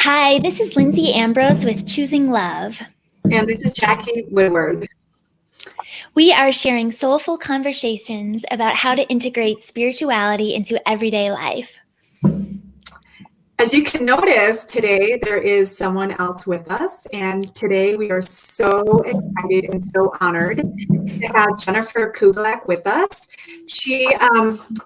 Hi, this is Lindsay Ambrose with Choosing Love. And this is Jackie Woodward. We are sharing soulful conversations about how to integrate spirituality into everyday life. As you can notice, today there is someone else with us, and today we are so excited and so honored to have Jennifer Kubalak with us. She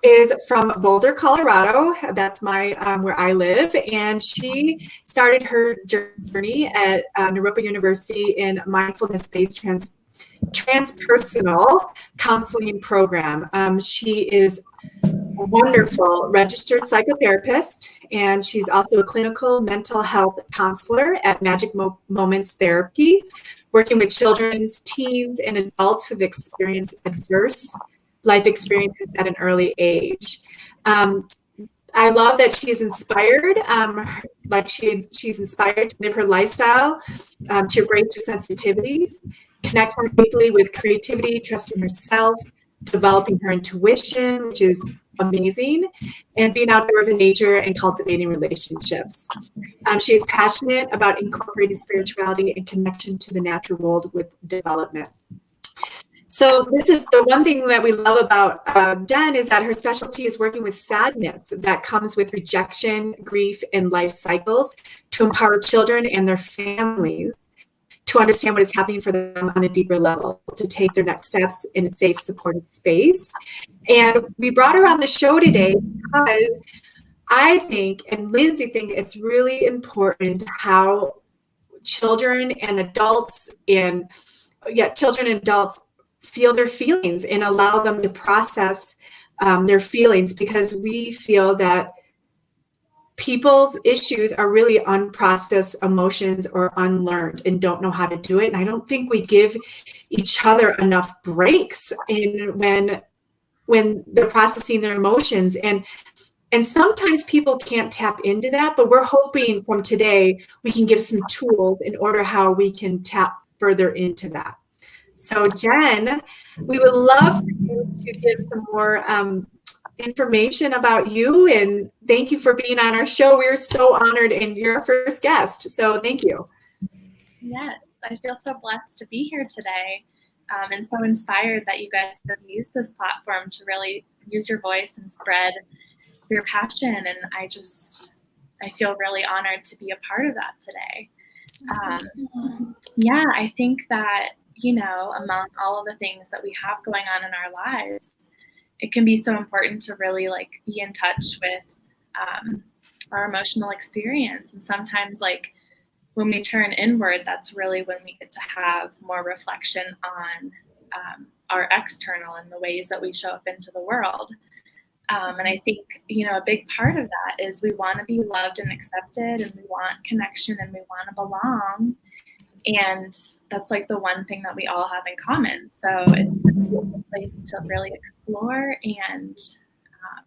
is from Boulder, Colorado. That's where I live, and she started her journey at Naropa University in mindfulness-based transpersonal counseling program. She is a wonderful registered psychotherapist, and she's also a clinical mental health counselor at Magic Moments Therapy, working with children, teens, and adults who've experienced adverse life experiences at an early age. I love that she's inspired, she's inspired to live her lifestyle, to embrace her sensitivities, connect more deeply with creativity, trusting herself, developing her intuition, which is amazing, and being outdoors in nature and cultivating relationships. She is passionate about incorporating spirituality and connection to the natural world with development. So this is the one thing that we love about Jen, is that her specialty is working with sadness that comes with rejection, grief, and life cycles to empower children and their families to understand what is happening for them on a deeper level, to take their next steps in a safe, supported space. And we brought her on the show today because I think, and Lindsay think, it's really important how children and adults feel their feelings and allow them to process their feelings, because we feel that people's issues are really unprocessed emotions or unlearned and don't know how to do it. And I don't think we give each other enough breaks when they're processing their emotions. And sometimes people can't tap into that, but we're hoping from today we can give some tools in order how we can tap further into that. So Jen, we would love for you to give some more information about you, and thank you for being on our show. We're so honored, and you're our first guest, so thank you. Yes, I feel so blessed to be here today, and so inspired that you guys have used this platform to really use your voice and spread your passion, and I feel really honored to be a part of that today. Yeah, I think that, among all of the things that we have going on in our lives, it can be so important to really be in touch with our emotional experience. And sometimes when we turn inward, that's really when we get to have more reflection on our external and the ways that we show up into the world. And I think, a big part of that is we want to be loved and accepted, and we want connection, and we want to belong. And that's the one thing that we all have in common. So it's a place to really explore, and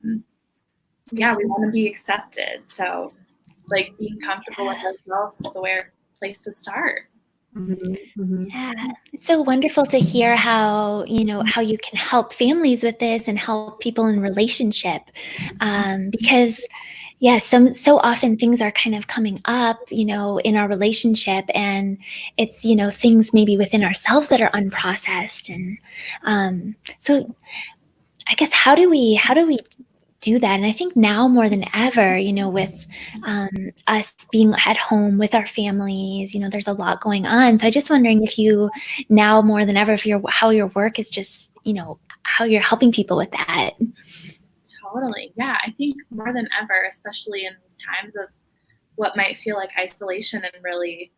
we want to be accepted. So being comfortable with ourselves is the place to start. Mm-hmm. Yeah, it's so wonderful to hear how you can help families with this and help people in relationship, because so often things are kind of coming up, in our relationship, and it's, things maybe within ourselves that are unprocessed. And so I guess how do we do that? And I think now more than ever, with us being at home with our families, there's a lot going on. So I just wondering if you, now more than ever, how your work is just, how you're helping people with that. Totally. Yeah. I think more than ever, especially in these times of what might feel like isolation, and really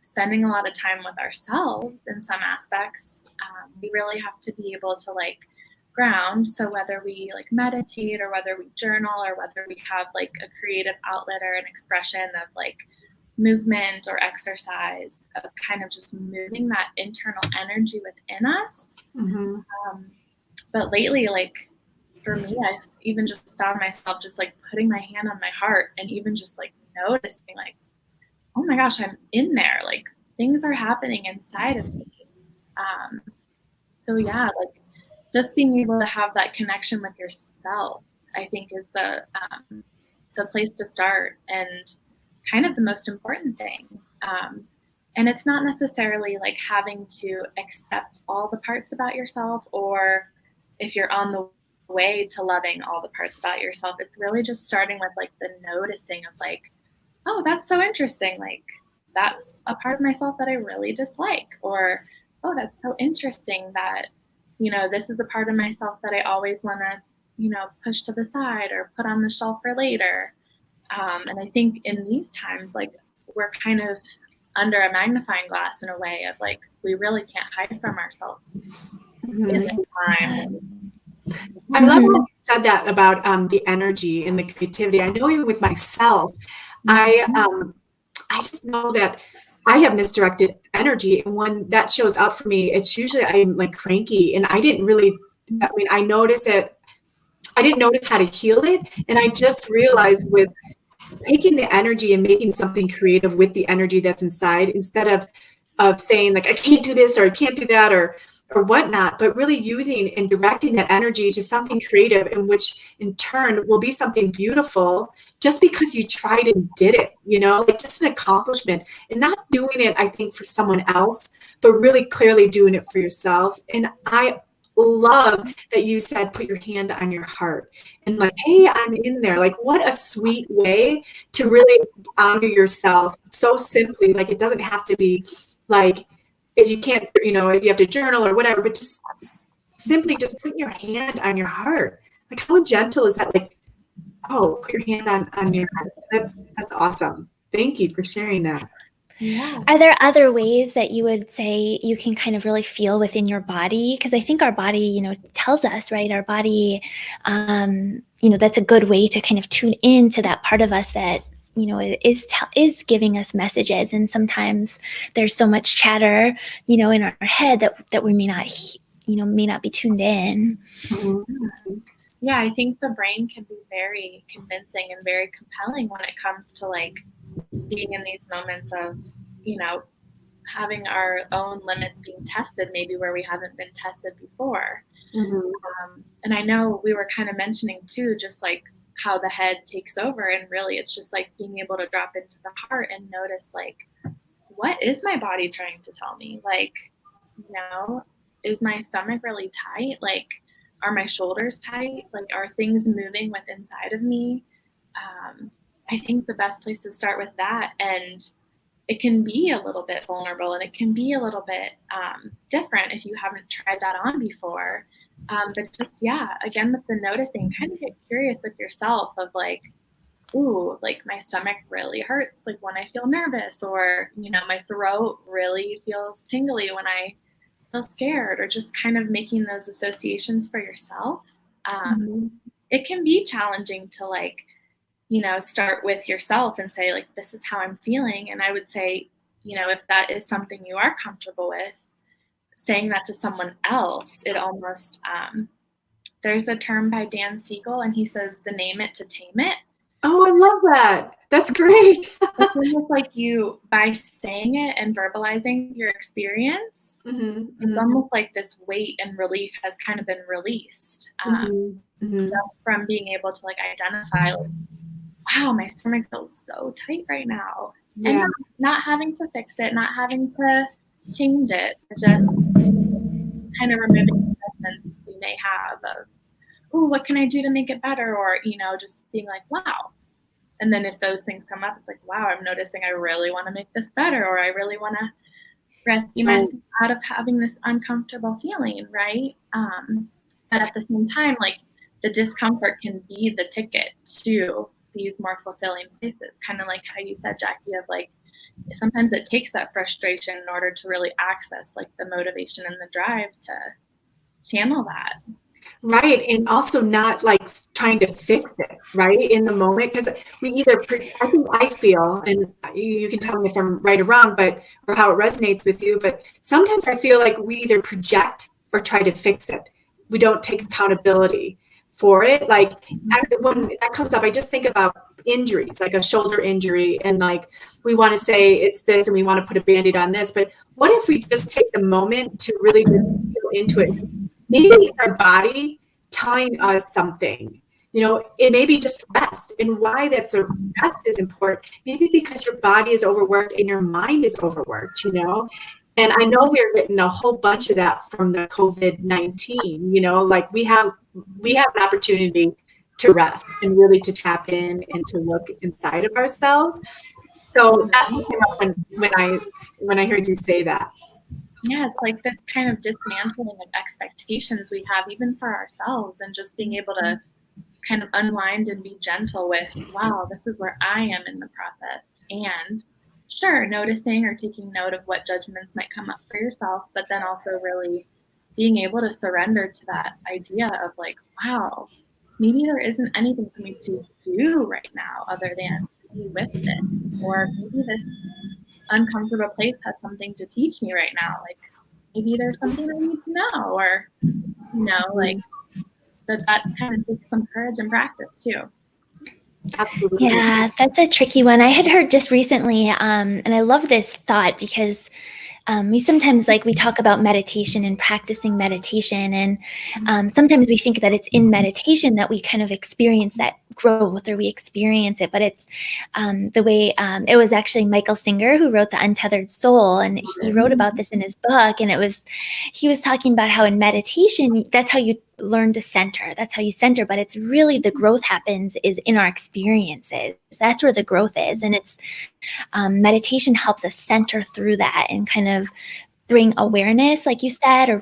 spending a lot of time with ourselves in some aspects, we really have to be able to ground. So whether we meditate, or whether we journal, or whether we have a creative outlet or an expression of movement or exercise, of kind of just moving that internal energy within us. Mm-hmm. But lately, for me, I've even just found myself just putting my hand on my heart, and even just noticing oh my gosh, I'm in there. Things are happening inside of me. So yeah, just being able to have that connection with yourself, I think, is the place to start, and kind of the most important thing. And it's not necessarily like having to accept all the parts about yourself, or if you're on the way to loving all the parts about yourself, it's really just starting with like the noticing of like, oh, that's so interesting. Like that's a part of myself that I really dislike, or, oh, that's so interesting that, this is a part of myself that I always want to, push to the side or put on the shelf for later. And I think in these times, like we're kind of under a magnifying glass in a way of like, we really can't hide from ourselves in this time. I love when you said that about the energy and the creativity. I know even with myself, I just know that I have misdirected energy, and when that shows up for me, it's usually I'm like cranky, and I didn't really. I mean, I notice it. I didn't notice how to heal it, and I just realized with taking the energy and making something creative with the energy that's inside, instead of saying like I can't do this or I can't do that or whatnot, but really using and directing that energy to something creative, in which in turn will be something beautiful just because you tried and did it, like just an accomplishment, and not doing it, I think, for someone else, but really clearly doing it for yourself. And I love that you said, put your hand on your heart and like, hey, I'm in there. Like, what a sweet way to really honor yourself so simply. Like, it doesn't have to be like, if you can't, if you have to journal or whatever, but just simply just put your hand on your heart. Like, how gentle is that? Like, oh, put your hand on your heart. That's awesome. Thank you for sharing that. Yeah. Are there other ways that you would say you can kind of really feel within your body? Because I think our body, tells us, right? Our body, that's a good way to kind of tune into that part of us that, is giving us messages. And sometimes there's so much chatter, in our head that we may not be tuned in. Mm-hmm. Yeah, I think the brain can be very convincing and very compelling when it comes to like being in these moments of, having our own limits being tested, maybe where we haven't been tested before. Mm-hmm. And I know we were kind of mentioning too, just like how the head takes over, and really it's just like being able to drop into the heart and notice like, what is my body trying to tell me? Like, is my stomach really tight? Like, are my shoulders tight? Like, are things moving with inside of me? I think the best place to start with that, and it can be a little bit vulnerable and it can be a little bit different if you haven't tried that on before. But just, again, with the noticing, kind of get curious with yourself of like, ooh, like my stomach really hurts like when I feel nervous, or, my throat really feels tingly when I feel scared, or just kind of making those associations for yourself. It can be challenging to like, start with yourself and say like, this is how I'm feeling. And I would say, if that is something you are comfortable with, saying that to someone else, it almost, there's a term by Dan Siegel, and he says, the name it to tame it. Oh, I love that. That's great. It's almost like you, by saying it and verbalizing your experience, it's almost like this weight and relief has kind of been released just from being able to like identify like, wow, my stomach feels so tight right now. Yeah. And not having to fix it, not having to change it, just kind of removing judgments we may have of, oh, what can I do to make it better? Or, just being like, wow. And then if those things come up, it's like, wow, I'm noticing I really want to make this better, or I really want to rescue myself out of having this uncomfortable feeling, right? But at the same time, like the discomfort can be the ticket to these more fulfilling places, kind of like how you said, Jackie, of like, sometimes it takes that frustration in order to really access like the motivation and the drive to channel that. Right. And also not like trying to fix it right in the moment, because we either, I feel, and you can tell me if I'm right or wrong, but, or how it resonates with you, but sometimes I feel like we either project or try to fix it. We don't take accountability for it. Like when that comes up, I just think about injuries, like a shoulder injury, and like we want to say it's this and we want to put a Band-Aid on this, but what if we just take the moment to really just feel into it? Maybe it's our body telling us something, it may be just rest. And why that's a rest is important, maybe because your body is overworked and your mind is overworked, And I know we're getting a whole bunch of that from the COVID-19, like we have an opportunity to rest and really to tap in and to look inside of ourselves. So that's what came up when I heard you say that. Yeah, it's like this kind of dismantling of expectations we have even for ourselves, and just being able to kind of unwind and be gentle with, wow, this is where I am in the process. And sure, noticing or taking note of what judgments might come up for yourself, but then also really being able to surrender to that idea of like, wow, maybe there isn't anything for me to do right now other than to be with this. Or maybe this uncomfortable place has something to teach me right now. Like maybe there's something I need to know, or, like that kind of takes some courage and practice too. Absolutely. Yeah, that's a tricky one. I had heard just recently, and I love this thought because we sometimes we talk about meditation and practicing meditation, and sometimes we think that it's in meditation that we kind of experience that growth, or we experience it, but it's the way it was actually Michael Singer who wrote The Untethered Soul, and he wrote about this in his book, and he was talking about how in meditation, that's how you learn to center. That's how you center, but it's really the growth happens is in our experiences. That's where the growth is, and it's meditation helps us center through that and kind of bring awareness, like you said, or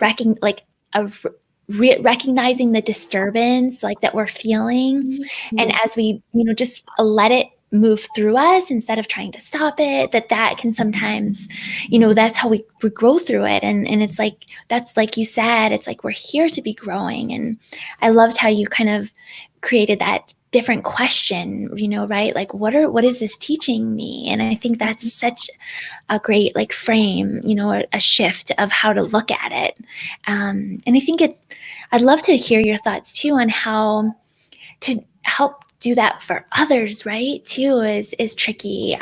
recognizing the disturbance that we're feeling. And as we, just let it move through us instead of trying to stop it, that can sometimes, that's how we grow through it. And it's that's like you said, it's we're here to be growing. And I loved how you kind of created that different question, right? What is this teaching me? And I think that's such a great frame, a shift of how to look at it. And I think I'd love to hear your thoughts too on how to help do that for others, right? Too is tricky.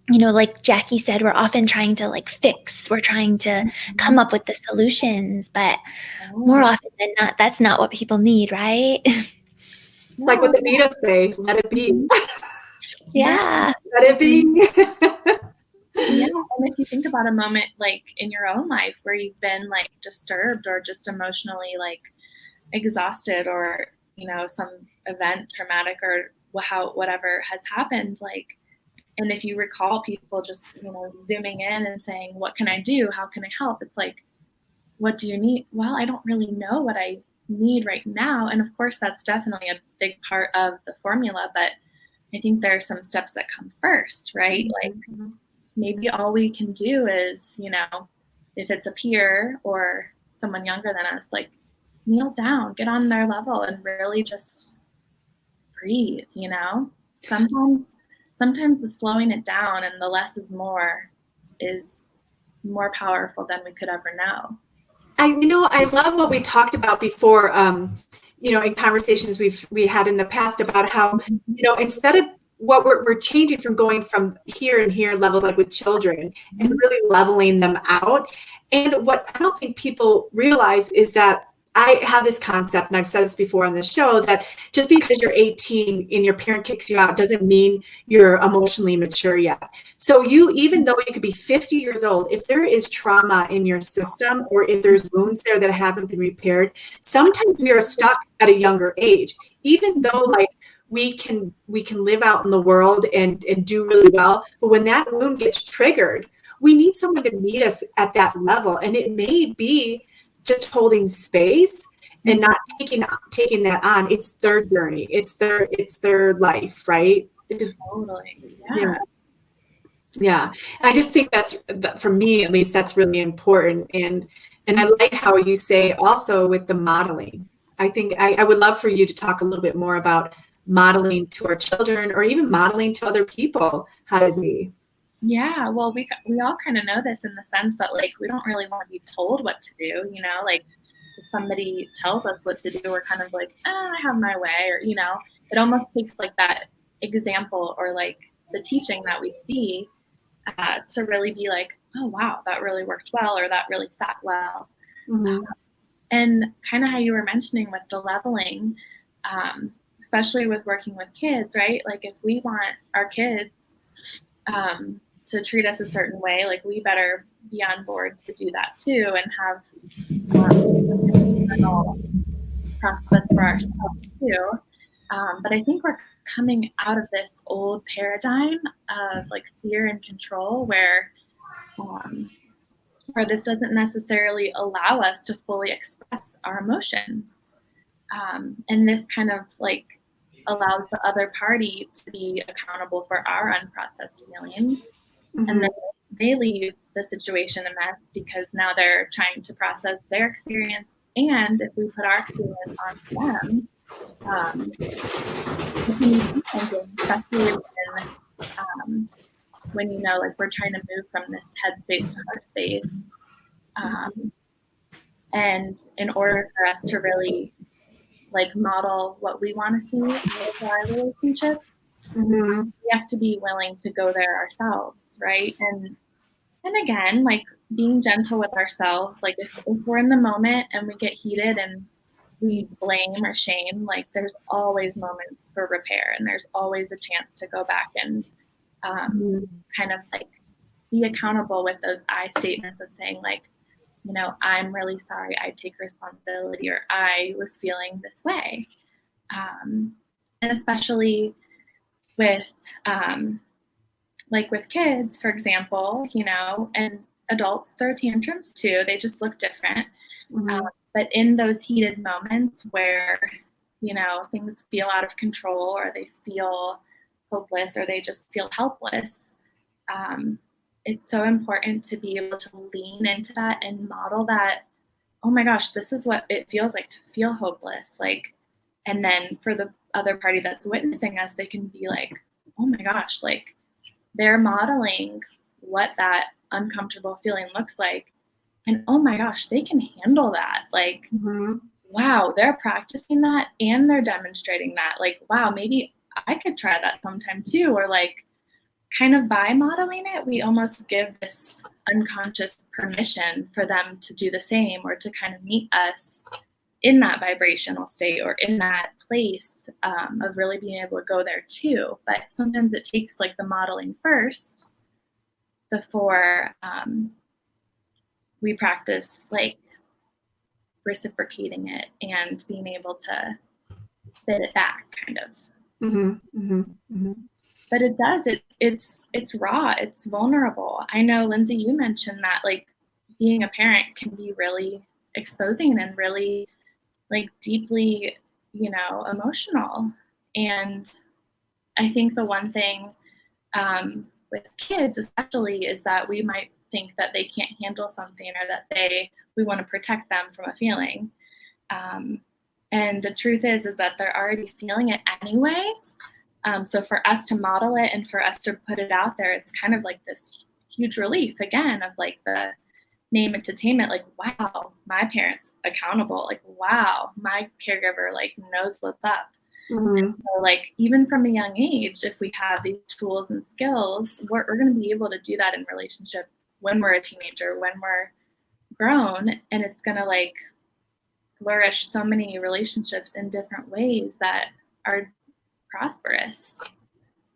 Like Jackie said, we're often trying to fix, we're trying to come up with the solutions, but more often than not, that's not what people need, right? It's like what the Beatles say, let it be. Yeah. Let it be. Yeah, and if you think about a moment in your own life where you've been disturbed or just emotionally exhausted, or some event, traumatic, or whatever has happened, and if you recall people just zooming in and saying, what can I do, how can I help, it's what do you need? Well, I don't really know what I need right now. And of course that's definitely a big part of the formula, but I think there are some steps that come first, right? Maybe all we can do is, if it's a peer or someone younger than us, kneel down, get on their level, and really just breathe. Sometimes the slowing it down and the less is more is more powerful than we could ever know. I love what we talked about before, in conversations we had in the past about how, instead of what we're changing from going from here and here levels, with children, and really leveling them out. And what I don't think people realize is that I have this concept, and I've said this before on the show, that just because you're 18 and your parent kicks you out doesn't mean you're emotionally mature yet. So even though you could be 50 years old, if there is trauma in your system, or if there's wounds there that haven't been repaired, sometimes we are stuck at a younger age, even though we can live out in the world and do really well. But when that wound gets triggered, we need someone to meet us at that level. And it may be just holding space and not taking that on. It's their journey. It's their life, right? It just Totally. Yeah. I just think that for me, at least, that's really important. And I like how you say also with the modeling. I think I would love for you to talk a little bit more about modeling to our children, or even modeling to other people how to be. Yeah, well, we all kind of know this in the sense that we don't really want to be told what to do, if somebody tells us what to do, we're kind of I have my way, or it almost takes that example or the teaching that we see to really be oh wow, that really worked well, or that really sat well. Mm-hmm. And kind of how you were mentioning with the leveling, especially with working with kids, right? Like if we want our kids to treat us a certain way, like we better be on board to do that too, and have an internal process for ourselves too. But I think we're coming out of this old paradigm of like fear and control where this doesn't necessarily allow us to fully express our emotions. And this kind of like allows the other party to be accountable for our unprocessed feelings. Mm-hmm. And then they leave the situation a mess because now they're trying to process their experience. And if we put our experience on them, especially when you know, like we're trying to move from this headspace to heart space. And in order for us to really like model what we want to see for our relationship, we have to be willing to go there ourselves, right? And again, like being gentle with ourselves, like if we're in the moment and we get heated and we blame or shame, like there's always moments for repair, and there's always a chance to go back and kind of like be accountable with those I statements of saying like, you know, I'm really sorry, I take responsibility, or I was feeling this way. And especially with like with kids, for example, you know, and adults throw tantrums too. They just look different. But in those heated moments where, you know, things feel out of control, or they feel hopeless, or they just feel helpless, it's so important to be able to lean into that and model that, oh my gosh, this is what it feels like to feel hopeless. Like, and then for the other party that's witnessing us, they can be like, oh my gosh, like they're modeling what that uncomfortable feeling looks like. And oh my gosh, they can handle that. Like, wow, they're practicing that and they're demonstrating that. Like, wow, maybe I could try that sometime too. Or like, kind of by modeling it, we almost give this unconscious permission for them to do the same, or to kind of meet us in that vibrational state, or in that place of really being able to go there too. But sometimes it takes like the modeling first before we practice like reciprocating it and being able to spit it back, kind of. But it does, it's raw, it's vulnerable. I know, Lindsay, you mentioned that like being a parent can be really exposing and really like deeply, you know, emotional. And I think the one thing with kids especially is that we might think that they can't handle something, or that we want to protect them from a feeling. And the truth is that they're already feeling it anyways. So for us to model it and for us to put it out there, it's kind of like this huge relief again of like the name it to tame it. Like, wow, my parent's accountable. Like, wow, my caregiver like knows what's up. And so like even from a young age, if we have these tools and skills, we're going to be able to do that in relationship when we're a teenager, when we're grown, and it's going to like flourish so many relationships in different ways that are prosperous.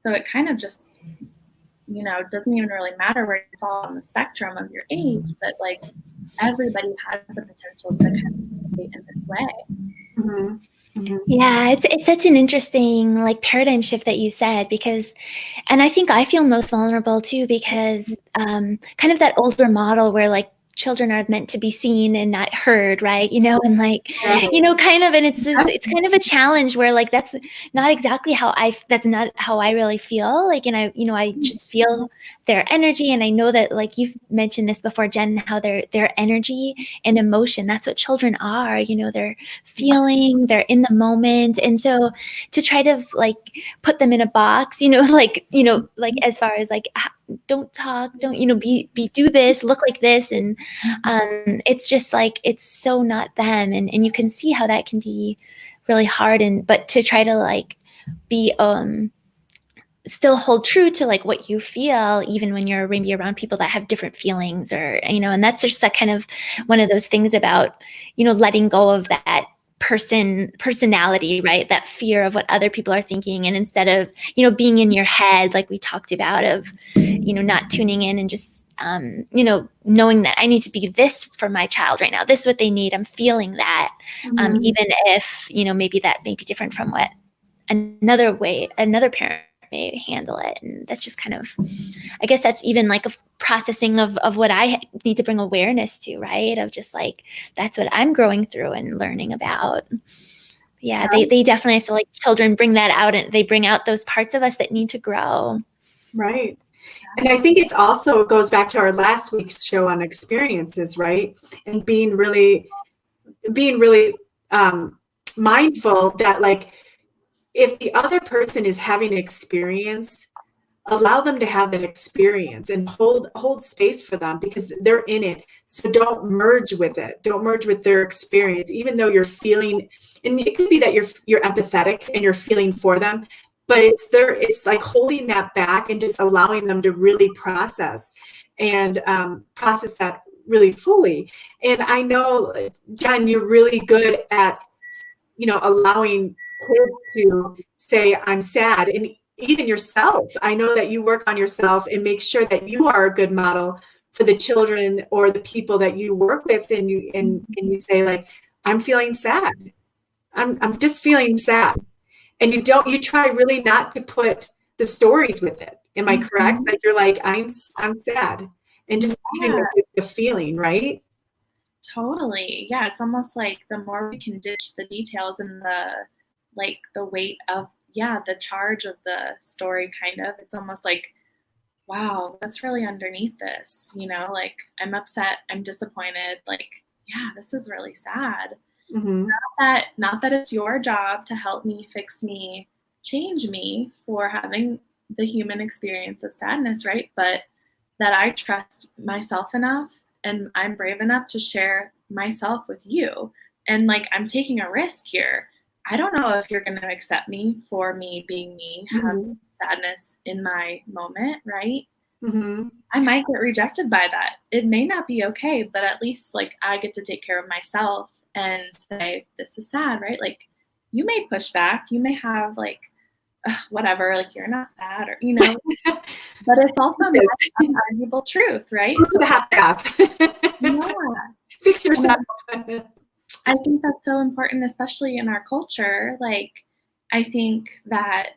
So it kind of just, you know, doesn't even really matter where you fall on the spectrum of your age, but like everybody has the potential to kind of participate in this way. Yeah, it's such an interesting like paradigm shift that you said, because, and I think I feel most vulnerable too, because kind of that older model where like children are meant to be seen and not heard, right? You know, and like, you know, kind of, and it's kind of a challenge where like that's not exactly that's not how I really feel. Like, and I, you know, I just feel their energy, and I know that like you've mentioned this before, Jen, how their energy and emotion, that's what children are. You know, they're feeling, they're in the moment, and so to try to like put them in a box, you know, like as far as like don't talk, don't, you know, be do this, look like this, and it's just like it's so not them, and you can see how that can be really hard, and but to try to like be still hold true to like what you feel, even when you're maybe around people that have different feelings, or, you know, and that's just that kind of one of those things about, you know, letting go of that personality, right? That fear of what other people are thinking. And instead of, being in your head, like we talked about, of, not tuning in and just, knowing that I need to be this for my child right now. This is what they need. I'm feeling that. Even if, maybe that may be different from what another parent may handle it. And that's just kind of, I guess that's even like a processing of what I need to bring awareness to, right? Of just like, that's what I'm growing through and learning about. Yeah, they definitely, I feel like children bring that out, and they bring out those parts of us that need to grow. Right. And I think it goes back to our last week's show on experiences, right? And being really mindful that, like, if the other person is having an experience, allow them to have that experience and hold space for them, because they're in it. So don't merge with it. Don't merge with their experience, even though you're feeling, and it could be that you're empathetic and you're feeling for them, but it's like holding that back and just allowing them to really process that really fully. And I know, Jen, you're really good at, allowing kids to say, I'm sad. And even yourself, I know that you work on yourself and make sure that you are a good model for the children or the people that you work with. And you say, like, I'm feeling sad. I'm just feeling sad. And you try really not to put the stories with it. Am I correct? Like, you're like, I'm sad, and just leaving it with the feeling, right? Totally. Yeah. It's almost like the more we can ditch the details and the weight of, the charge of the story, kind of, it's almost like, wow, what's really underneath this? Like, I'm upset, I'm disappointed, like, this is really sad. Not that it's your job to help me, fix me, change me for having the human experience of sadness, right? But that I trust myself enough and I'm brave enough to share myself with you. And, like, I'm taking a risk here. I don't know if you're going to accept me for me being me, having sadness in my moment, right? I might get rejected by that. It may not be okay, but at least, like, I get to take care of myself and say, this is sad, right? Like, you may push back. You may have, like, whatever, like, you're not sad, or, but it's also not an arguable truth, right? So fix yourself. I think that's so important, especially in our culture. Like, I think that,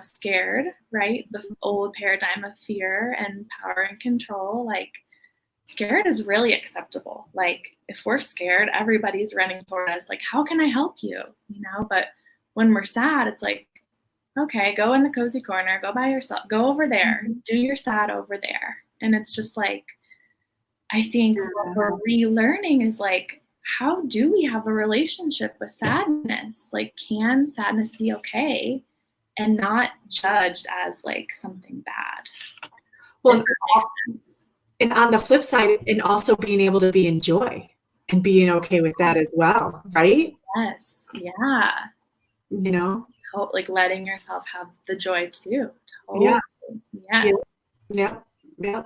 scared, right? The old paradigm of fear and power and control, like, scared is really acceptable. Like, if we're scared, everybody's running toward us. Like, how can I help you? But when we're sad, it's like, okay, go in the cozy corner, go by yourself, go over there, do your sad over there. And it's just like, I think what we're relearning is, like, how do we have a relationship with sadness? Like, can sadness be okay and not judged as, like, something bad? Well, and on the flip side, and also being able to be in joy and being okay with that as well, right? Yes. Yeah. Like, letting yourself have the joy too. Totally. Yes. Yeah.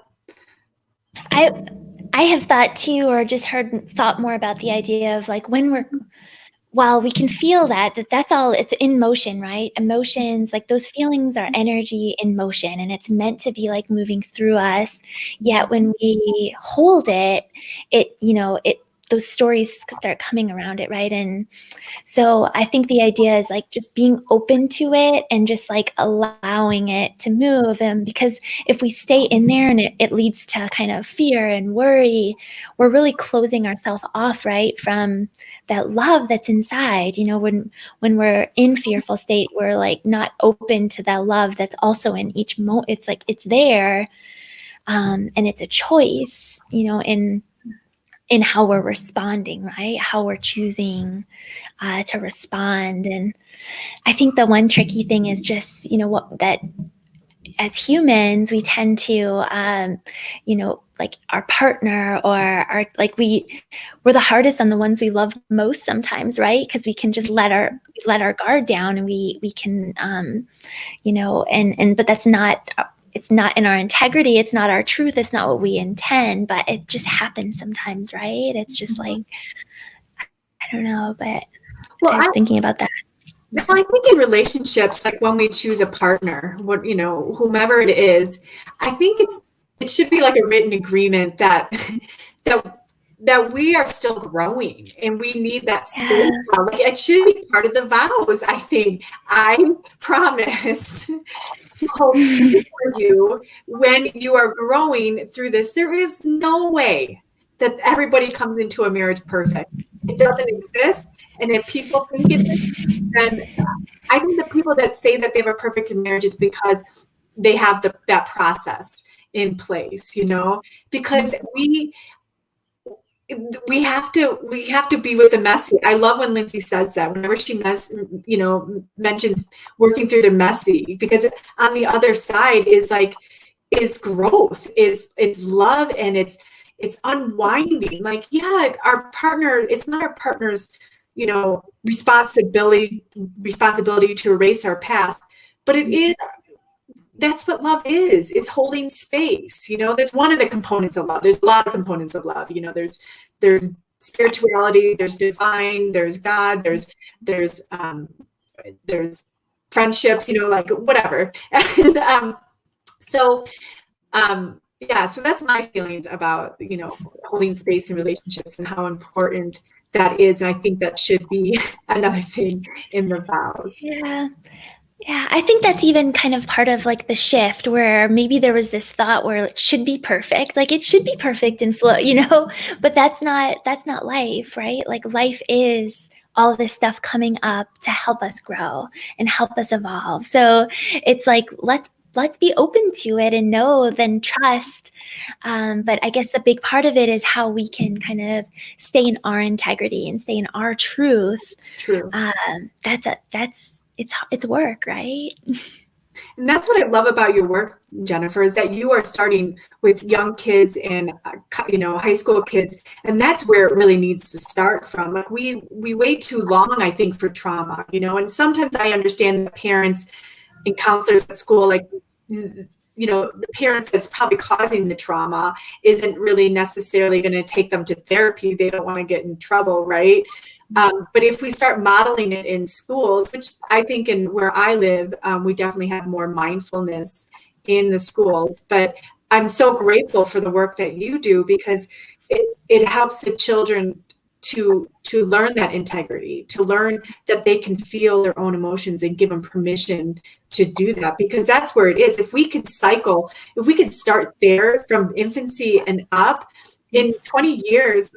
I have thought too, or just thought more about the idea of, like, while we can feel that's all, it's in motion, right? Emotions, like, those feelings are energy in motion, and it's meant to be, like, moving through us. Yet when we hold it, those stories start coming around it, right? And so I think the idea is, like, just being open to it and just, like, allowing it to move. And because if we stay in there and it leads to kind of fear and worry, we're really closing ourselves off, right, from that love that's inside. When we're in fearful state, we're, like, not open to that love that's also in each moment. It's like, it's there, and it's a choice, in how we're responding, right? How we're choosing to respond. And I think the one tricky thing is just, that as humans, we tend to, like, our partner or we're the hardest on the ones we love most sometimes, right? Because we can just let our guard down, and we can, but that's not, it's not in our integrity. It's not our truth. It's not what we intend, but it just happens sometimes, right? It's just like, I don't know, but Well, guys thinking about that? no, I think in relationships, like when we choose a partner, whomever it is, I think it should be like a written agreement that that that we are still growing and we need that space. Yeah. Like it should be part of the vows. I think I promise to hold space for you when you are growing through this. There is no way that everybody comes into a marriage perfect. It doesn't exist. And if people think it is, then I think the people that say that they have a perfect marriage is because they have that process in place, because we have to be with the messy. I love when Lindsay says that whenever she mentions working through the messy, because on the other side is growth, is it's love, and it's unwinding. Like, yeah, our partner, it's not our partner's responsibility to erase our past, but it is. That's what love is. It's holding space. That's one of the components of love. There's a lot of components of love. There's spirituality, there's divine, there's God, there's friendships, like whatever. And so that's my feelings about, holding space in relationships and how important that is. And I think that should be another thing in the vows. Yeah. Yeah, I think that's even kind of part of like the shift where maybe there was this thought where it should be perfect, like it should be perfect and flow, but that's not life, right? Like life is all this stuff coming up to help us grow and help us evolve. So it's like let's be open to it and know, then trust. But I guess the big part of it is how we can kind of stay in our integrity and stay in our truth. True. It's work, right? And that's what I love about your work, Jennifer, is that you are starting with young kids and high school kids, and that's where it really needs to start from. Like we wait too long, I think, for trauma, and sometimes I understand that parents and counselors at school, like the parent that's probably causing the trauma isn't really necessarily going to take them to therapy. They don't want to get in trouble, right? But if we start modeling it in schools, which I think in where I live, we definitely have more mindfulness in the schools. But I'm so grateful for the work that you do, because it helps the children to learn that integrity, to learn that they can feel their own emotions and give them permission to do that, because that's where it is. If we could start there from infancy and up, in 20 years,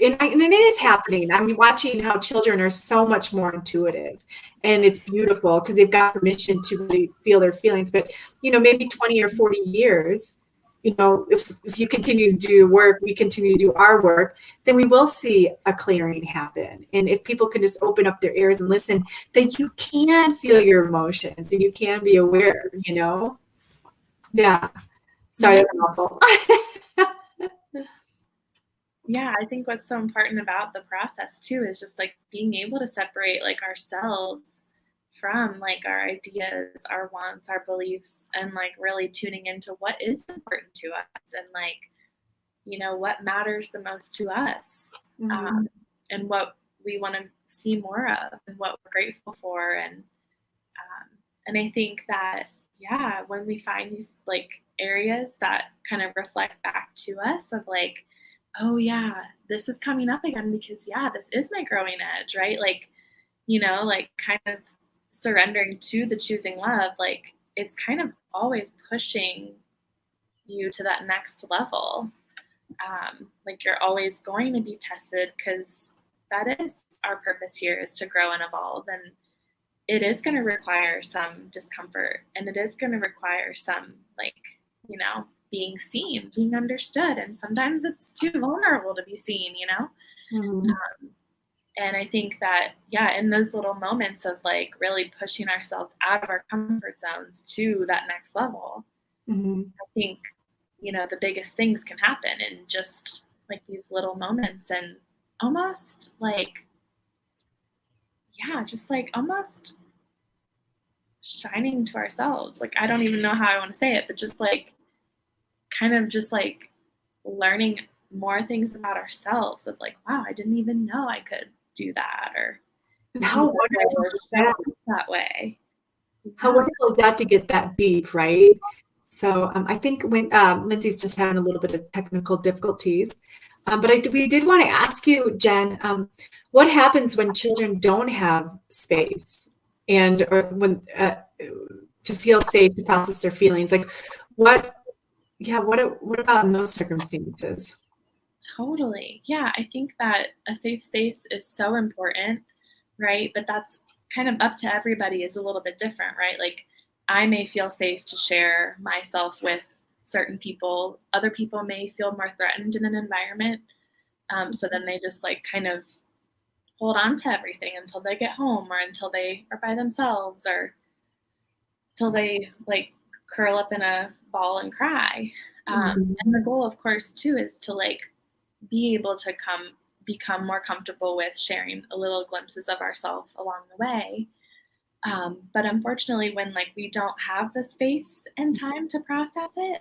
and it is happening. I'm watching how children are so much more intuitive, and it's beautiful because they've got permission to really feel their feelings. But, maybe 20 or 40 years, if you continue to do work, we continue to do our work, then we will see a clearing happen. And if people can just open up their ears and listen, then you can feel your emotions and you can be aware, Yeah. Sorry, that's awful. Yeah, I think what's so important about the process too is just like being able to separate like ourselves from like our ideas, our wants, our beliefs, and like really tuning into what is important to us and like, what matters the most to us, and what we want to see more of and what we're grateful for. And I think that, yeah, when we find these like areas that kind of reflect back to us of like, oh yeah, this is coming up again because yeah, this is my growing edge, right? Like, like kind of surrendering to the choosing love, like it's kind of always pushing you to that next level. Like you're always going to be tested because that is our purpose here, is to grow and evolve. And it is going to require some discomfort, and it is going to require some like, being seen, being understood. And sometimes it's too vulnerable to be seen, and I think that, yeah, in those little moments of like really pushing ourselves out of our comfort zones to that next level, I think, the biggest things can happen in just like these little moments, and almost like, yeah, just like almost shining to ourselves. Like, I don't even know how I want to say it, but just like kind of just like learning more things about ourselves of like, wow, I didn't even know I could do that. Or, And how wonderful is show that? up that way. How wonderful is that to get that deep, right? So I think when Lindsay's just having a little bit of technical difficulties, but we did want to ask you, Jen, what happens when children don't have space and or when to feel safe to process their feelings? Like, what about in those circumstances? Totally. Yeah, I think that a safe space is so important, right? But that's kind of up to everybody is a little bit different, right? Like I may feel safe to share myself with certain people. Other people may feel more threatened in an environment. So then they just like kind of hold on to everything until they get home or until they are by themselves or till they like curl up in a ball and cry. And the goal, of course, too, is to like be able to become more comfortable with sharing a little glimpses of ourselves along the way. But unfortunately, when like we don't have the space and time to process it,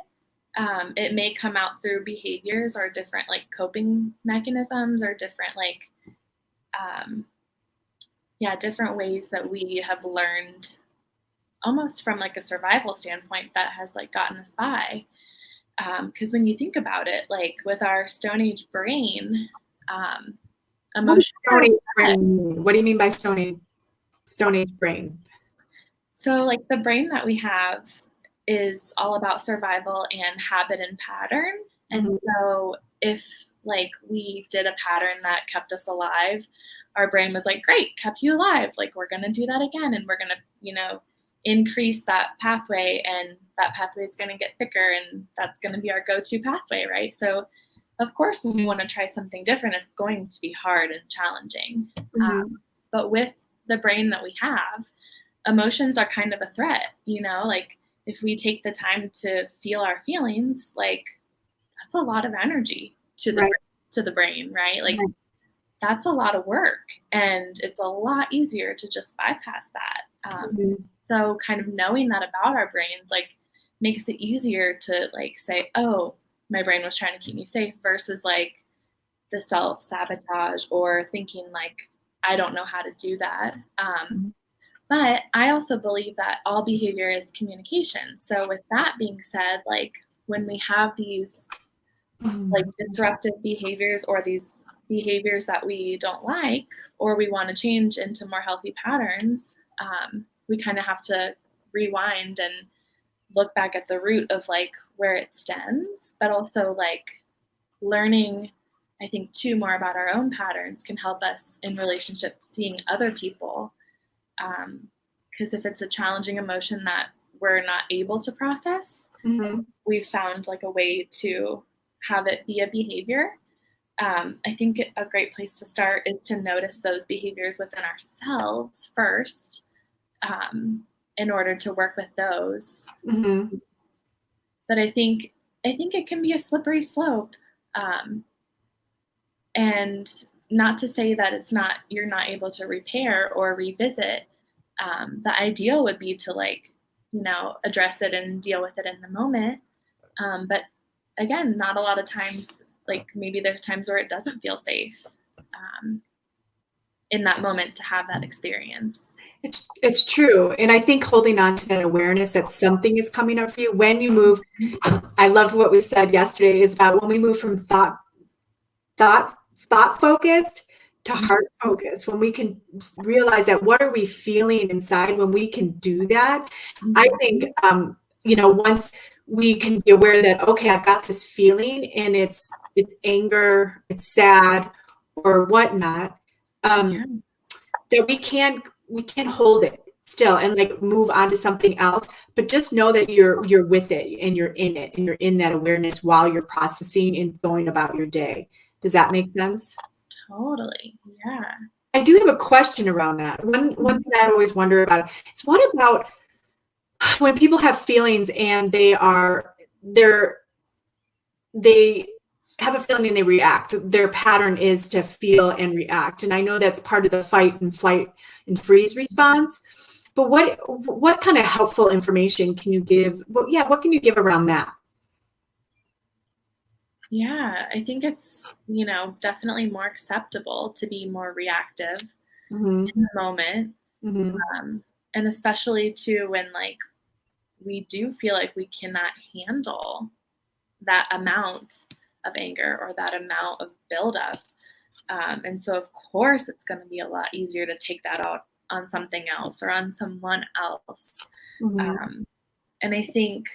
it may come out through behaviors or different like coping mechanisms or different like different ways that we have learned almost from like a survival standpoint that has like gotten us by. Because when you think about it, like with our Stone Age brain, emotions are What do you mean by Stone Age brain? so like the brain that we have is all about survival and habit and pattern. And so if like we did a pattern that kept us alive, our brain was like, great, kept you alive. Like we're going to do that again. And we're going to, increase that pathway, and that pathway is going to get thicker, and that's going to be our go-to pathway, right? So of course, when we want to try something different, it's going to be hard and challenging. But with the brain that we have, emotions are kind of a threat, like if we take the time to feel our feelings, like that's a lot of energy to the brain, right? Like that's a lot of work, and it's a lot easier to just bypass that. So kind of knowing that about our brains, like makes it easier to like say, oh, my brain was trying to keep me safe versus like the self-sabotage or thinking like, I don't know how to do that. But I also believe that all behavior is communication. So with that being said, like when we have these like disruptive behaviors or these behaviors that we don't like or we want to change into more healthy patterns, we kind of have to rewind and look back at the root of like where it stems, but also like learning, I think, too, more about our own patterns can help us in relationships, seeing other people. Because if it's a challenging emotion that we're not able to process, we've found like a way to have it be a behavior. I think a great place to start is to notice those behaviors within ourselves first, in order to work with those. But I think it can be a slippery slope, and not to say that you're not able to repair or revisit. The ideal would be to like, address it and deal with it in the moment. But again, not a lot of times, like maybe there's times where it doesn't feel safe in that moment to have that experience. It's true. And I think holding on to that awareness that something is coming up for you when you move. I loved what we said yesterday is about when we move from thought focused to heart focused, when we can realize that what are we feeling inside, when we can do that. I think, once we can be aware that, okay, I've got this feeling and it's anger, it's sad or whatnot, that we can hold it still and like move on to something else, but just know that you're with it and you're in it and you're in that awareness while you're processing and going about your day. Does that make sense? Totally. Yeah. I do have a question around that. One thing I always wonder about is what about when people have feelings and they have a feeling and they react. Their pattern is to feel and react. And I know that's part of the fight and flight and freeze response. But what kind of helpful information can you give? Well, what can you give around that? Yeah, I think it's, definitely more acceptable to be more reactive. Mhm. in the moment. Mhm. And especially too when like we do feel like we cannot handle that amount of anger or that amount of buildup. And so, of course, it's going to be a lot easier to take that out on something else or on someone else. Mhm. And I think,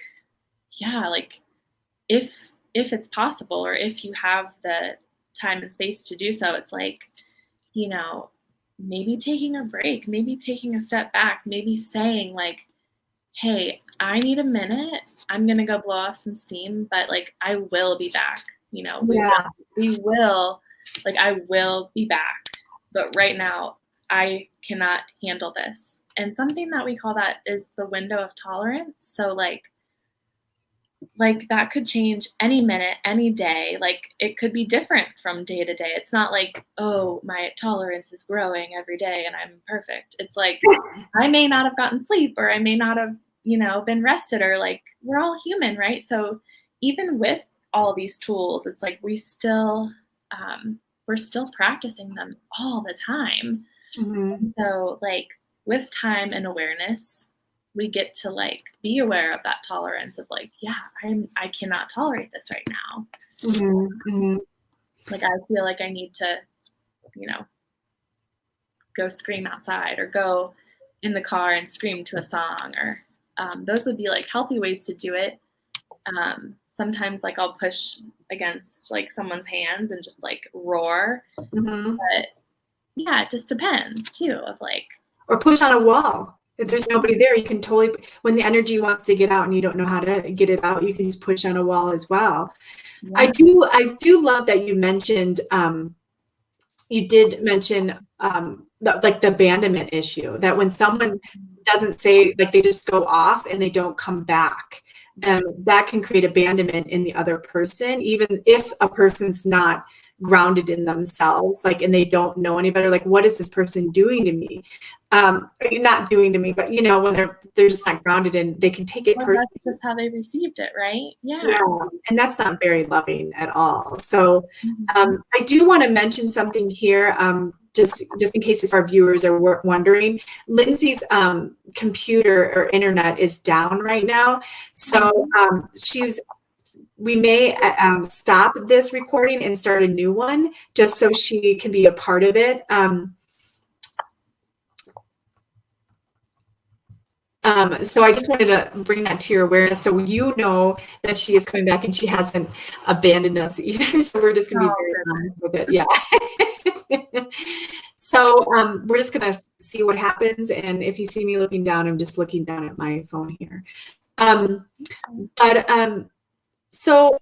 yeah, like if it's possible or if you have the time and space to do so, it's like, you know, maybe taking a break, maybe taking a step back, maybe saying like, hey, I need a minute. I'm gonna go blow off some steam, but like I will be back. You know, Yeah. we will, like I will be back. But right now, I cannot handle this. And something that we call that is the window of tolerance. So like that could change any minute, any day. Like it could be different from day to day. It's not like, oh, my tolerance is growing every day and I'm perfect. It's like I may not have gotten sleep or I may not have, been rested or like we're all human, right? So even with all these tools, it's like we're still practicing them all the time. Mhm. So like with time and awareness, we get to like be aware of that tolerance of like, yeah, I cannot tolerate this right now. Mhm. Mhm. Like I feel like I need to, you know, go scream outside or go in the car and scream to a song or those would be like healthy ways to do it. Sometimes like I'll push against like someone's hands and just like roar. Mhm. But yeah, it just depends too of like, Or push on a wall. If there's nobody there, you can totally, when the energy wants to get out and you don't know how to get it out, you can just push on a wall as well. yeah. I do love that you mentioned, you did mention like the abandonment issue, that when someone doesn't say, like they just go off and they don't come back, that can create abandonment in the other person, even if a person's not grounded in themselves, like, and they don't know any better, like, what is this person doing to me? Not doing to me, but when they're just not grounded and they can take it Well, personally. that's just how they received it, right? Yeah. Yeah, and that's not very loving at all. So Mhm. I do want to mention something here, just in case if our viewers are wondering. Lindsay's computer or internet is down right now, so we may stop this recording and start a new one just so she can be a part of it. So I just wanted to bring that to your awareness so you know that she is coming back and she hasn't abandoned us either. So we're just going to be Oh, very goodness. honest with it. Yeah. So we're just going to see what happens. And if you see me looking down, I'm just looking down at my phone here. So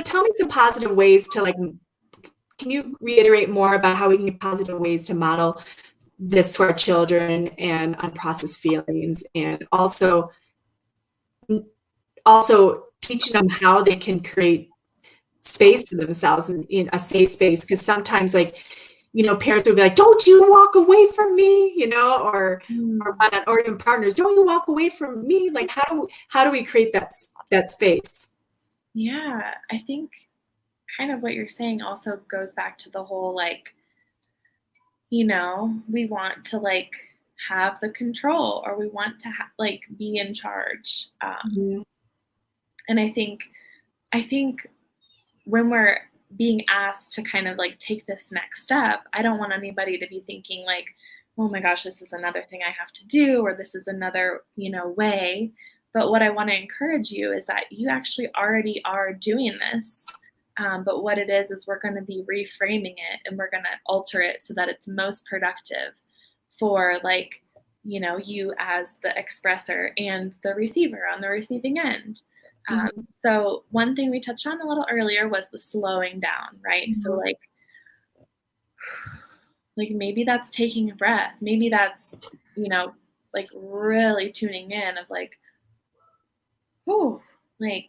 tell me some positive ways to, like, can you reiterate more about how we can get positive ways to model this to our children and unprocessed feelings, and also teaching them how they can create space for themselves in a safe space, because sometimes, like, parents would be like, don't you walk away from me, or Mm. or even partners, don't you walk away from me, like, how do we create that space? Yeah, I think kind of what you're saying also goes back to the whole like, we want to like have the control or we want to like be in charge. Mhm. And I think when we're being asked to kind of like take this next step, I don't want anybody to be thinking like, oh my gosh, this is another thing I have to do, or this is another, way. But what I want to encourage you is that you actually already are doing this. But what it is we're going to be reframing it and we're going to alter it so that it's most productive for like, you as the expressor and the receiver on the receiving end. Mhm. So one thing we touched on a little earlier was the slowing down, right? So Mhm. like maybe that's taking a breath. Maybe that's, like really tuning in of like, oh, like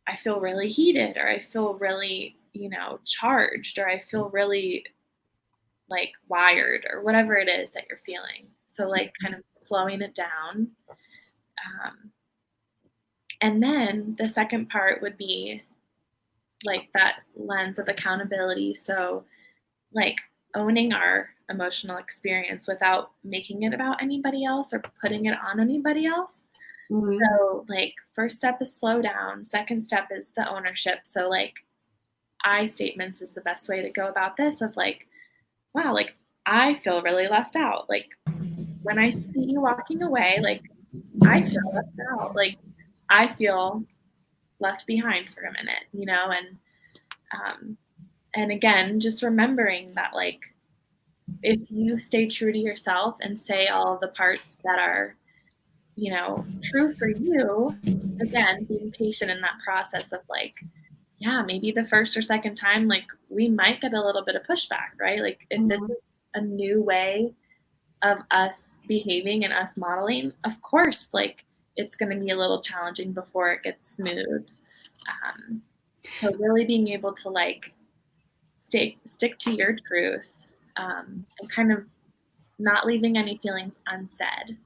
I feel really heated or I feel really, charged or I feel really like wired or whatever it is that you're feeling. So like kind of slowing it down. Um, and then the second part would be like that lens of accountability. So like owning our emotional experience without making it about anybody else or putting it on anybody else. Mhm. So, like, first step is slow down. Second step is the ownership. So, like, I statements is the best way to go about this of like, wow, like, I feel really left out. Like, when I see you walking away, like, I feel left out. Like, I feel left behind for a minute, you know? And again, just remembering that, like, if you stay true to yourself and say all the parts that are, you know, true for you, again, being patient in that process of like, yeah, maybe the first or second time, like, we might get a little bit of pushback, right? Like, if this Mhm. is a new way of us behaving and us modeling, of course, like, it's going to be a little challenging before it gets smooth. So really being able to like stick to your truth, and kind of not leaving any feelings unsaid,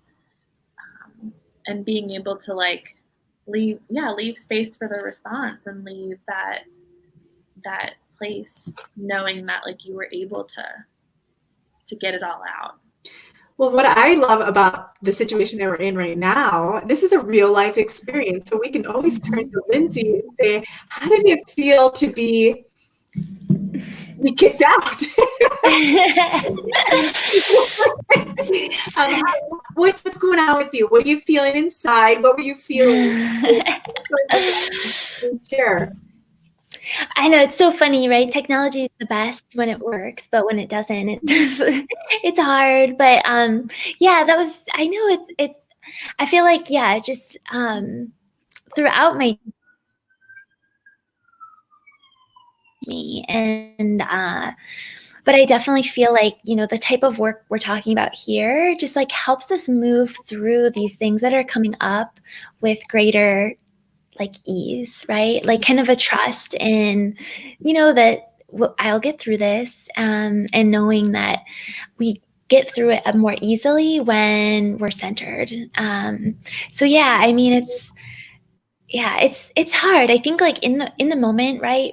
and being able to like leave space for the response and leave that place knowing that like you were able to get it all out. Well, what I love about the situation that we're in right now, this is a real life experience. So we can always turn to Lindsay and say, how did it feel to be kicked out? What's going on with you? What are you feeling inside? What were you feeling? Sure. I know, it's so funny, right? Technology is the best when it works, but when it doesn't, it's hard. But yeah, I know I feel like, yeah, just throughout me and but I definitely feel like, you know, the type of work we're talking about here just like helps us move through these things that are coming up with greater like ease, right? Like kind of a trust in, you know, that I'll get through this, and knowing that we get through it more easily when we're centered. So yeah, I mean, it's hard. I think like in the moment, right?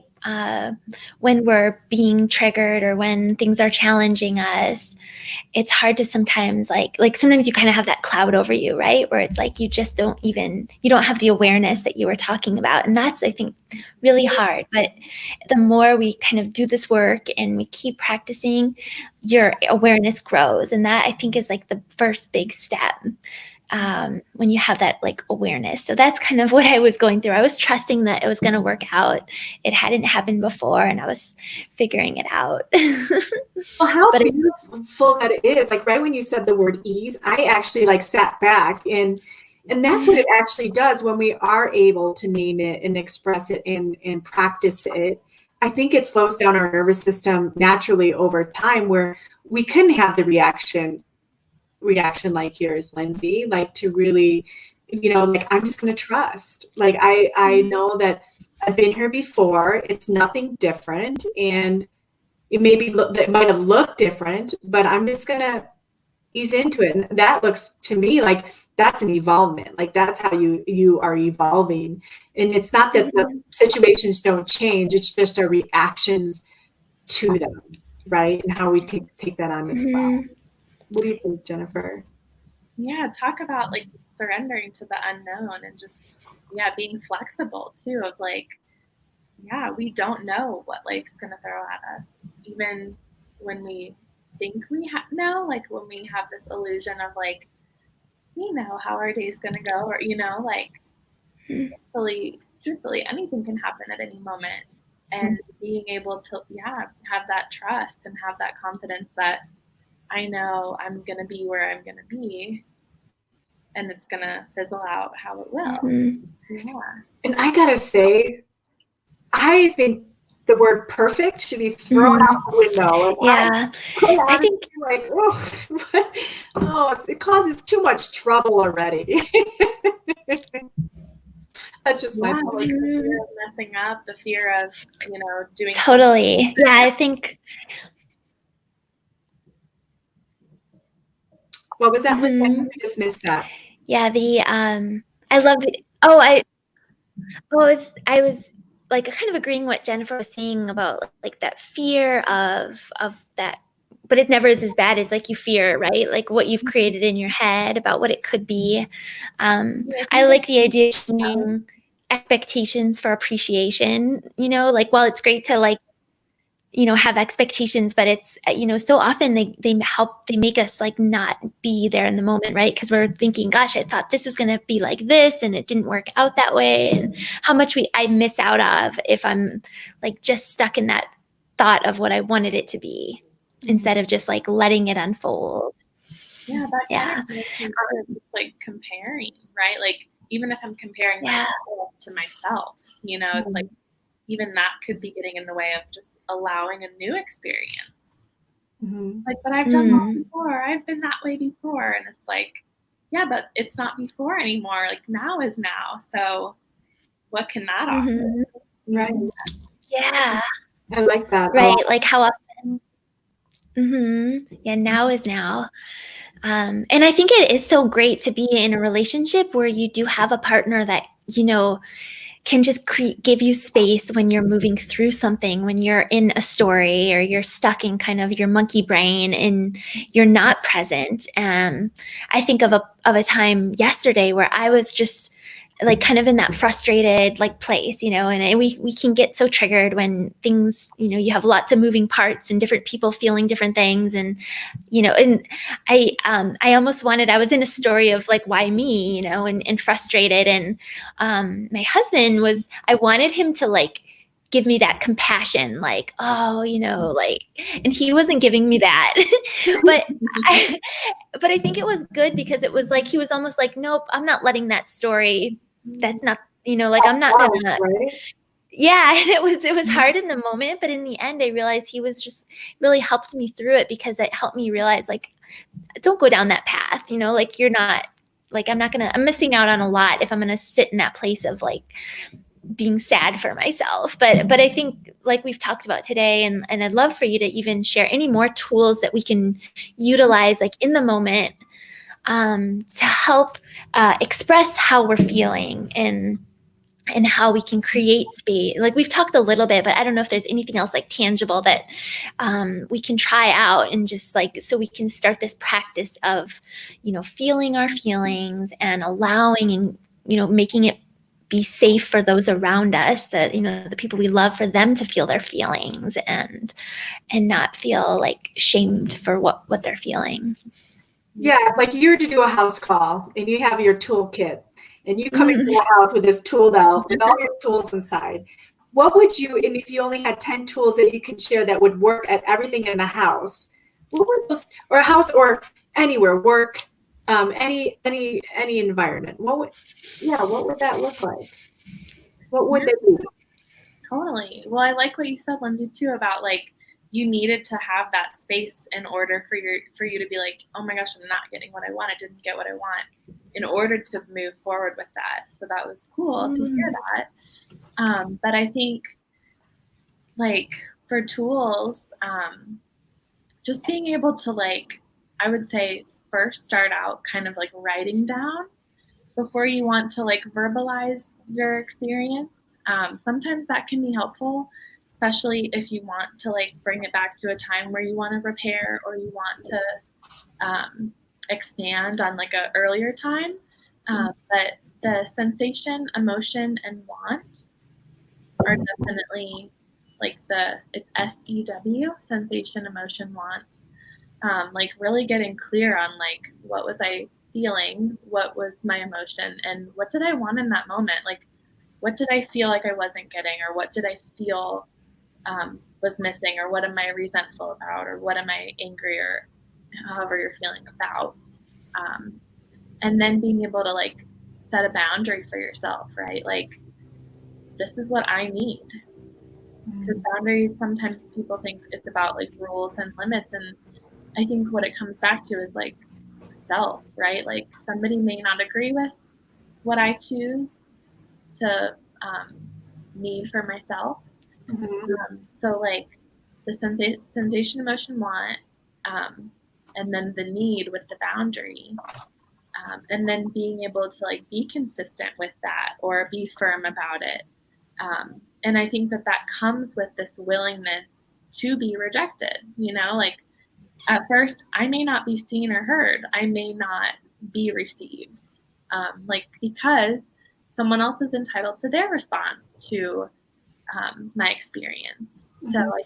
When we're being triggered or when things are challenging us, it's hard to sometimes like sometimes you kind of have that cloud over you, right? Where it's like you just you don't have the awareness that you were talking about. And that's, I think, really hard. But the more we kind of do this work and we keep practicing, your awareness grows. And that, I think, is like the first big step, when you have that like awareness. So that's kind of what I was going through. I was trusting that it was going to work out. It hadn't happened before, and I was figuring it out. Well, how But beautiful that it is. Like right when you said the word ease, I actually like sat back and that's what it actually does when we are able to name it and express it and practice it. I think it slows down our nervous system naturally over time where we couldn't have the reaction like yours, Lindsay, like to really, you know, like I'm just going to trust. Like I know that I've been here before. It's nothing different, and it might have looked different, but I'm just going to ease into it. And that looks to me like that's an evolvement. Like that's how you are evolving. And it's not that the situations don't change. It's just our reactions to them, right? And how we take that on as well. What do you think, Jennifer? Yeah, talk about like surrendering to the unknown and just, yeah, being flexible too, of like, yeah, we don't know what life's gonna throw at us. Even when we think we know, like when we have this illusion of like, we know how our day's gonna go, or you know, like truthfully, anything can happen at any moment. And being able to, yeah, have that trust and have that confidence that I know I'm gonna be where I'm gonna be, and it's gonna fizzle out how it will. Yeah. And I gotta say, I think the word perfect should be thrown out the window. yeah, I think Like, it causes too much trouble already. That's just my Yeah, like the point. fear of messing up, the fear of, you know, doing totally. Yeah, I think. What was that? I just missed that. Yeah, I love it. I was like kind of agreeing what Jennifer was saying about like that fear of that but it never is as bad as like you fear, right? Like what you've created in your head about what it could be. I like the idea of changing expectations for appreciation, like while it's great to like, have expectations, but it's, so often they make us like not be there in the moment, right? Because we're thinking, gosh, I thought this was going to be like this and it didn't work out that way. And how much I miss out of if I'm like just stuck in that thought of what I wanted it to be instead of just like letting it unfold. Yeah, that Yeah. kind of makes me good. It's like comparing, right? Like even if I'm comparing Yeah. myself to myself, it's like even that could be getting in the way of just allowing a new experience. Like, but I've done that before. I've been that way before. And it's like, yeah, but it's not before anymore. Like now is now. So what can that offer? Right. Yeah. I like that. Right. Like how often. Yeah. Now is now. And I think it is so great to be in a relationship where you do have a partner that, can just give you space when you're moving through something, when you're in a story or you're stuck in kind of your monkey brain and you're not present. I think of a time yesterday where I was just like kind of in that frustrated like place, and we can get so triggered when things, you have lots of moving parts and different people feeling different things. And, and I almost I was in a story of like, why me, and frustrated. And my husband I wanted him to like give me that compassion, like, oh, like, and he wasn't giving me that. but I think it was good because it was like, he was almost like, nope, I'm not letting that story. That's not, like, I'm not gonna, right? yeah. And it was hard in the moment, but in the end, I realized he was just really helped me through it because it helped me realize like, don't go down that path, like you're not, like, I'm missing out on a lot if I'm going to sit in that place of like being sad for myself. But I think like we've talked about today, and I'd love for you to even share any more tools that we can utilize like in the moment to help express how we're feeling and how we can create space. Like we've talked a little bit, but I don't know if there's anything else like tangible that we can try out and just like, so we can start this practice of, feeling our feelings and allowing and, making it be safe for those around us, that, the people we love, for them to feel their feelings and not feel like shamed for what they're feeling. Yeah, like you're to do a house call and you have your toolkit and you come into the house with this tool belt with all your tools inside. What would you, and if you only had 10 tools that you can share that would work at everything in the house, what would those, or a house or anywhere, work, any environment, what would that look like? What would they be? Totally. Well, I like what you said, Lindsay, too, about like you needed to have that space in order for you to be like, oh my gosh, I'm not getting what I want. I didn't get what I want, in order to move forward with that. So that was cool to hear that. But I think like for tools, just being able to like, I would say first start out kind of like writing down before you want to like verbalize your experience. Sometimes that can be helpful, especially if you want to like bring it back to a time where you want to repair or you want to expand on like a earlier time. But the sensation, emotion, and want are definitely like it's SEW, sensation, emotion, want. Like really getting clear on like, what was I feeling, what was my emotion, and what did I want in that moment? Like, what did I feel like I wasn't getting, or what did I feel was missing, or what am I resentful about, or what am I angry, or however you're feeling about. And then being able to like set a boundary for yourself, right? Like, this is what I need. Because boundaries, sometimes people think it's about like rules and limits, and I think what it comes back to is like self, right? Like somebody may not agree with what I choose to need for myself. So like the sensation, emotion, want, and then the need with the boundary, and then being able to like be consistent with that or be firm about it. And I think that comes with this willingness to be rejected, like at first I may not be seen or heard. I may not be received. Because someone else is entitled to their response to my experience. So I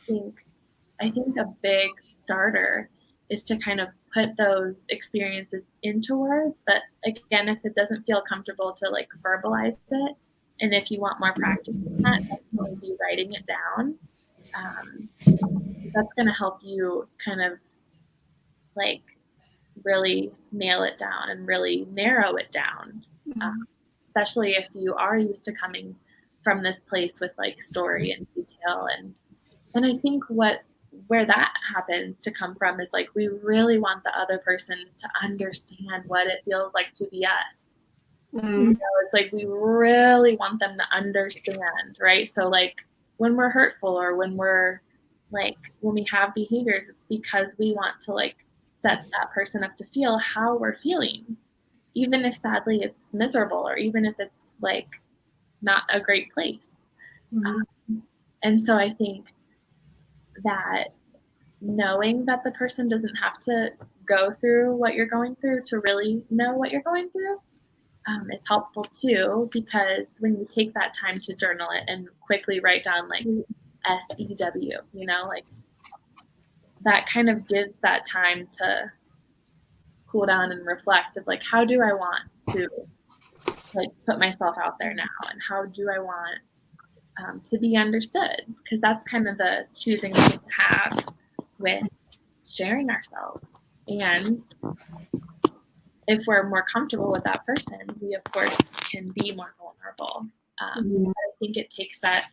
think a big starter is to kind of put those experiences into words. But again, if it doesn't feel comfortable to like verbalize it, and if you want more practice in that, definitely be writing it down. That's going to help you kind of like really nail it down and really narrow it down. Especially if you are used to coming from this place with like story and detail, and I think where that happens to come from is like we really want the other person to understand what it feels like to be us. It's like we really want them to understand, right? So like when we're hurtful or when we have behaviors, it's because we want to like set that person up to feel how we're feeling, even if sadly it's miserable or even if it's like not a great place. And so I think that knowing that the person doesn't have to go through what you're going through to really know what you're going through is helpful too, because when you take that time to journal it and quickly write down like SEW, like that kind of gives that time to cool down and reflect of like, how do I want to like put myself out there now, and how do I want to be understood? Because that's kind of the choosing we get to have with sharing ourselves. And if we're more comfortable with that person, we of course can be more vulnerable. I think it takes that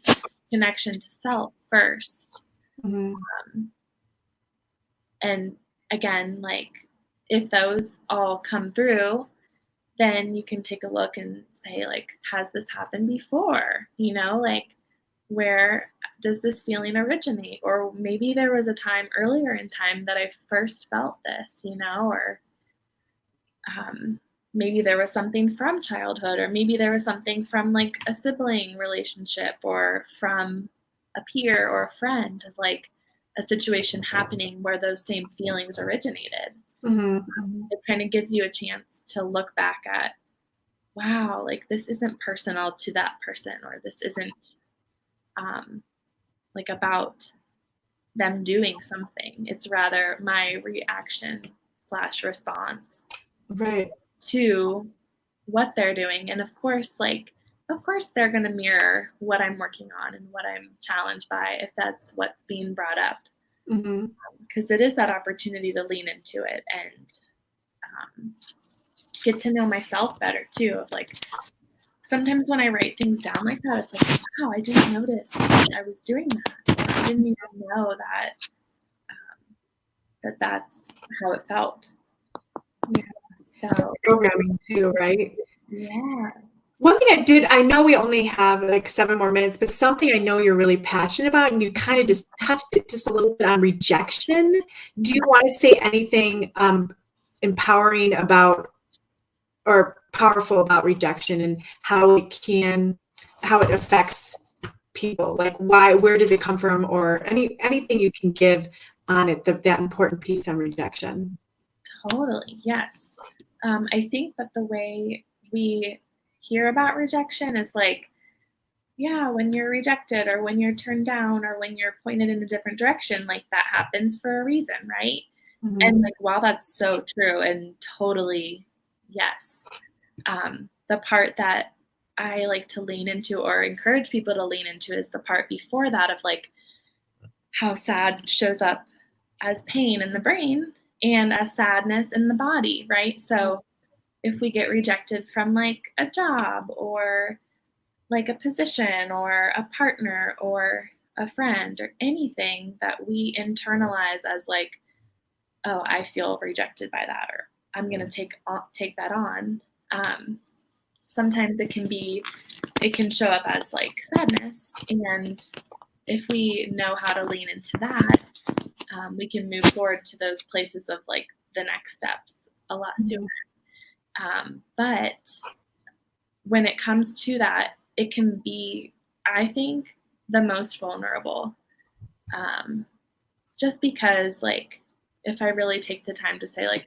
connection to self first. And again, like if those all come through, then you can take a look and say, like, has this happened before? Like, where does this feeling originate? Or maybe there was a time earlier in time that I first felt this, or maybe there was something from childhood, or maybe there was something from like a sibling relationship or from a peer or a friend of like a situation happening where those same feelings originated. It kind of gives you a chance to look back at, wow, like this isn't personal to that person, or this isn't like about them doing something. It's rather my reaction / response to what they're doing. And of course they're going to mirror what I'm working on and what I'm challenged by, if that's what's being brought up. Because it is that opportunity to lean into it and get to know myself better too. Of like, sometimes when I write things down like that, it's like, wow, I didn't notice I was doing that. Or I didn't even know that's how it felt. So Programming too, right? Yeah. One thing I know we only have like 7 more minutes, but something I know you're really passionate about, and you kind of just touched it just a little bit on rejection. Do you want to say anything empowering about or powerful about rejection and how it affects people? Like where does it come from, or anything you can give on it, that important piece on rejection? Totally, yes. I think that the way we hear about rejection is like, yeah, when you're rejected or when you're turned down or when you're pointed in a different direction, like that happens for a reason, right? And like, while that's so true and totally yes, the part that I like to lean into or encourage people to lean into is the part before that of like how sad shows up as pain in the brain and as sadness in the body, right? So if we get rejected from like a job or like a position or a partner or a friend or anything that we internalize as like, oh, I feel rejected by that, or I'm going to take that on. Sometimes it can show up as like sadness. And if we know how to lean into that, we can move forward to those places of like the next steps a lot sooner. But when it comes to that, it can be, I think, the most vulnerable. Just because like if I really take the time to say like,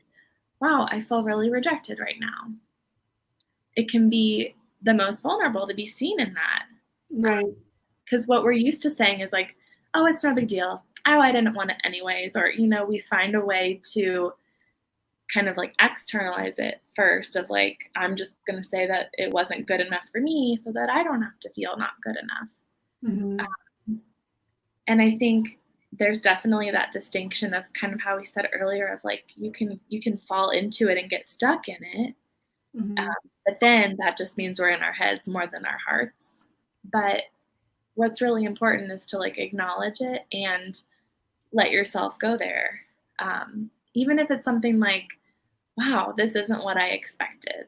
wow, I feel really rejected right now. It can be the most vulnerable to be seen in that. Right. Because what we're used to saying is like, oh, it's no big deal. Oh, I didn't want it anyways. Or, we find a way to kind of like externalize it first of like, I'm just going to say that it wasn't good enough for me so that I don't have to feel not good enough. And I think there's definitely that distinction of kind of how we said earlier of like, you can fall into it and get stuck in it. But then that just means we're in our heads more than our hearts. But what's really important is to like acknowledge it and let yourself go there. Even if it's something like, wow, this isn't what I expected.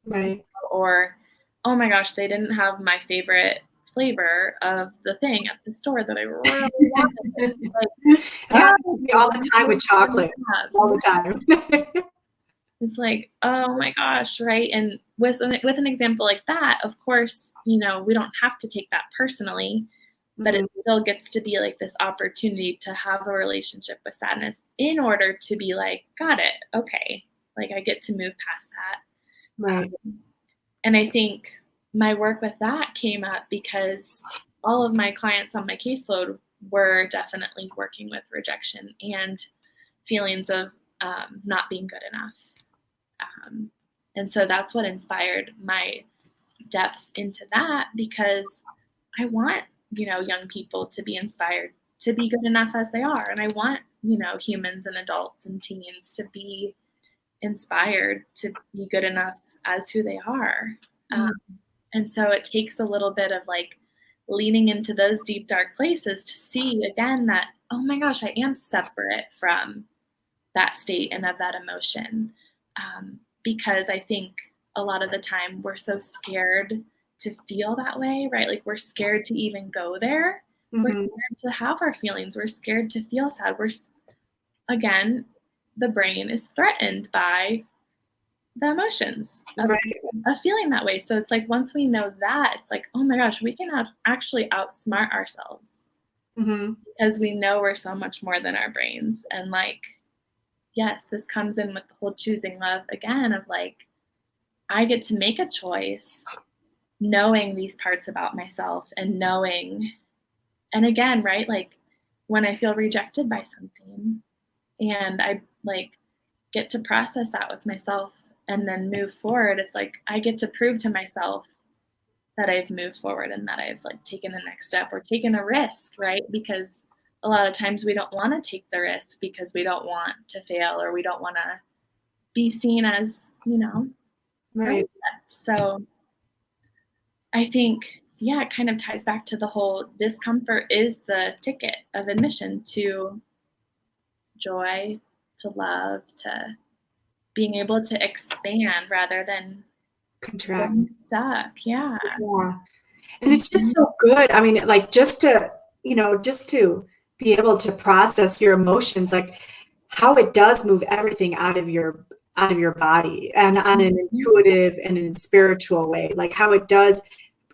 Right. Or, oh my gosh, they didn't have my favorite flavor of the thing at the store that I really wanted. Like, happens to me all the time with chocolate. All the time. It's like, oh my gosh, right? And with an example like that, of course, we don't have to take that personally, but it still gets to be like this opportunity to have a relationship with sadness in order to be like, got it, okay, like I get to move past that. Right. And I think my work with that came up because all of my clients on my caseload were definitely working with rejection and feelings of not being good enough. And so that's what inspired my depth into that, because I want, young people to be inspired to be good enough as they are. And I want, humans and adults and teens to be inspired to be good enough as who they are. And so it takes a little bit of like leaning into those deep, dark places to see again that, oh my gosh, I am separate from that state and of that emotion. Because I think a lot of the time we're so scared to feel that way, right? Like we're scared to even go there. We're scared to have our feelings. We're scared to feel sad. Again, the brain is threatened by the emotions of feeling that way. So it's like, once we know that, it's like, oh my gosh, we can actually outsmart ourselves because we know we're so much more than our brains. And like, yes, this comes in with the whole choosing love again of like, I get to make a choice knowing these parts about myself and knowing, and again, right, like when I feel rejected by something and I like get to process that with myself and then move forward, it's like I get to prove to myself that I've moved forward and that I've like taken the next step or taken a risk, right? Because a lot of times we don't want to take the risk because we don't want to fail or we don't want to be seen as, right. So I think, it kind of ties back to the whole discomfort is the ticket of admission to joy, to love, to being able to expand rather than contract. Stuck. Yeah. And it's just so good. I mean, like just to be able to process your emotions, like how it does move everything out of your body and on an intuitive and in a spiritual way, like how it does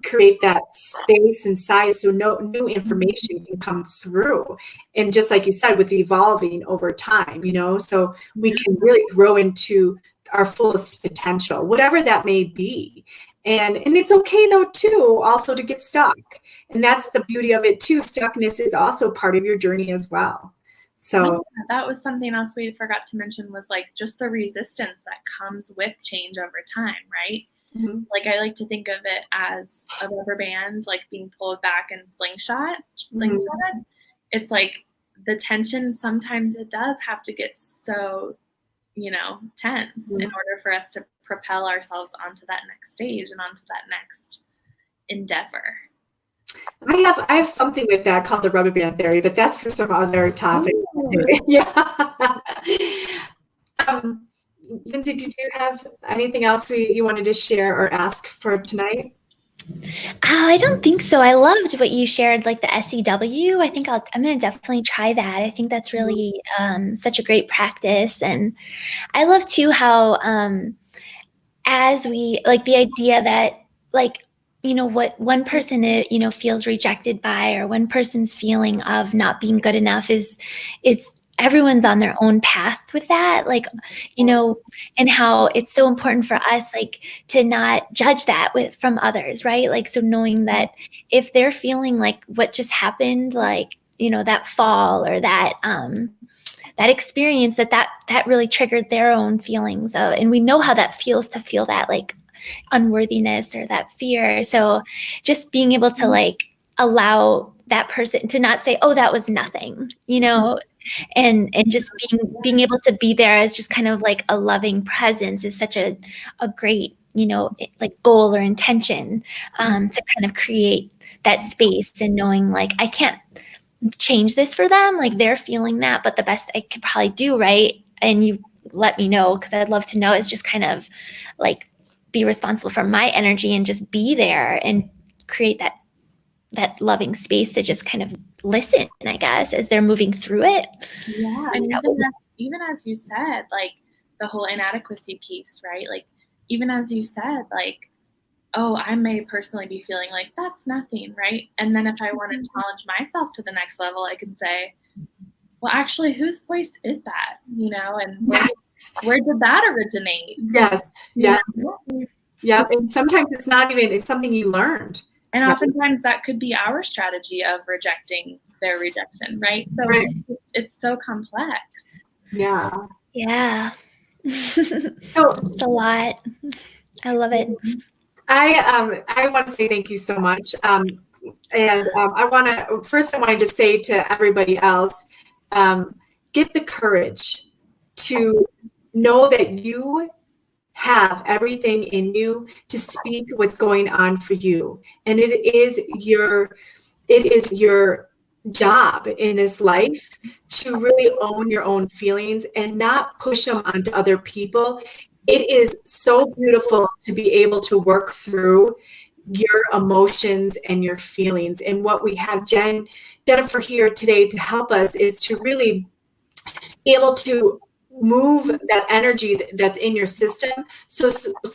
create that space and size so no new information can come through. And just like you said, with evolving over time, so we can really grow into our fullest potential, whatever that may be. And it's okay though too, also to get stuck. And that's the beauty of it too. Stuckness is also part of your journey as well. So that was something else we forgot to mention, was like just the resistance that comes with change over time, right? Like I like to think of it as a rubber band, like being pulled back and slingshot. It's like the tension, sometimes it does have to get so, tense in order for us to propel ourselves onto that next stage and onto that next endeavor. I have something with that called the rubber band theory, but that's for some other topic. Yeah. Lindsay, did you have anything else you wanted to share or ask for tonight? I don't think so. I loved what you shared, like the SEW. I think I'm going to definitely try that. I think that's really such a great practice. And I love too how as we like the idea that like, what one person, feels rejected by, or one person's feeling of not being good enough is everyone's on their own path with that, like, and how it's so important for us, like, to not judge that from others, right? Like, so knowing that if they're feeling like what just happened, like, that fall or that experience that really triggered their own feelings, and we know how that feels to feel that, like, unworthiness or that fear. So just being able to, like, allow that person to not say, oh, that was nothing, and just being able to be there as just kind of like a loving presence is such a great, like, goal or intention, to kind of create that space, and knowing, like, I can't change this for them, like, they're feeling that, but the best I could probably do, right, and you let me know, because I'd love to know, is just kind of like be responsible for my energy and just be there and create that loving space to just kind of listen, I guess, as they're moving through it. Yeah, and even as you said, like, the whole inadequacy piece, right? Like, even as you said, like, oh, I may personally be feeling like that's nothing, right? And then if I want to challenge myself to the next level, I can say, well, actually, whose voice is that? And where did that originate? Yes. Yeah. Yeah. And sometimes it's not even, it's something you learned. And oftentimes that could be our strategy of rejecting their rejection, right? So it's so complex. Yeah. Yeah. So it's a lot. I love it. I want to say thank you so much. And I want to say to everybody else, get the courage to know that you have everything in you to speak what's going on for you. And it is your job in this life to really own your own feelings and not push them onto other people. It is so beautiful to be able to work through your emotions and your feelings. And what we have Jennifer here today to help us is to really be able to move that energy that's in your system so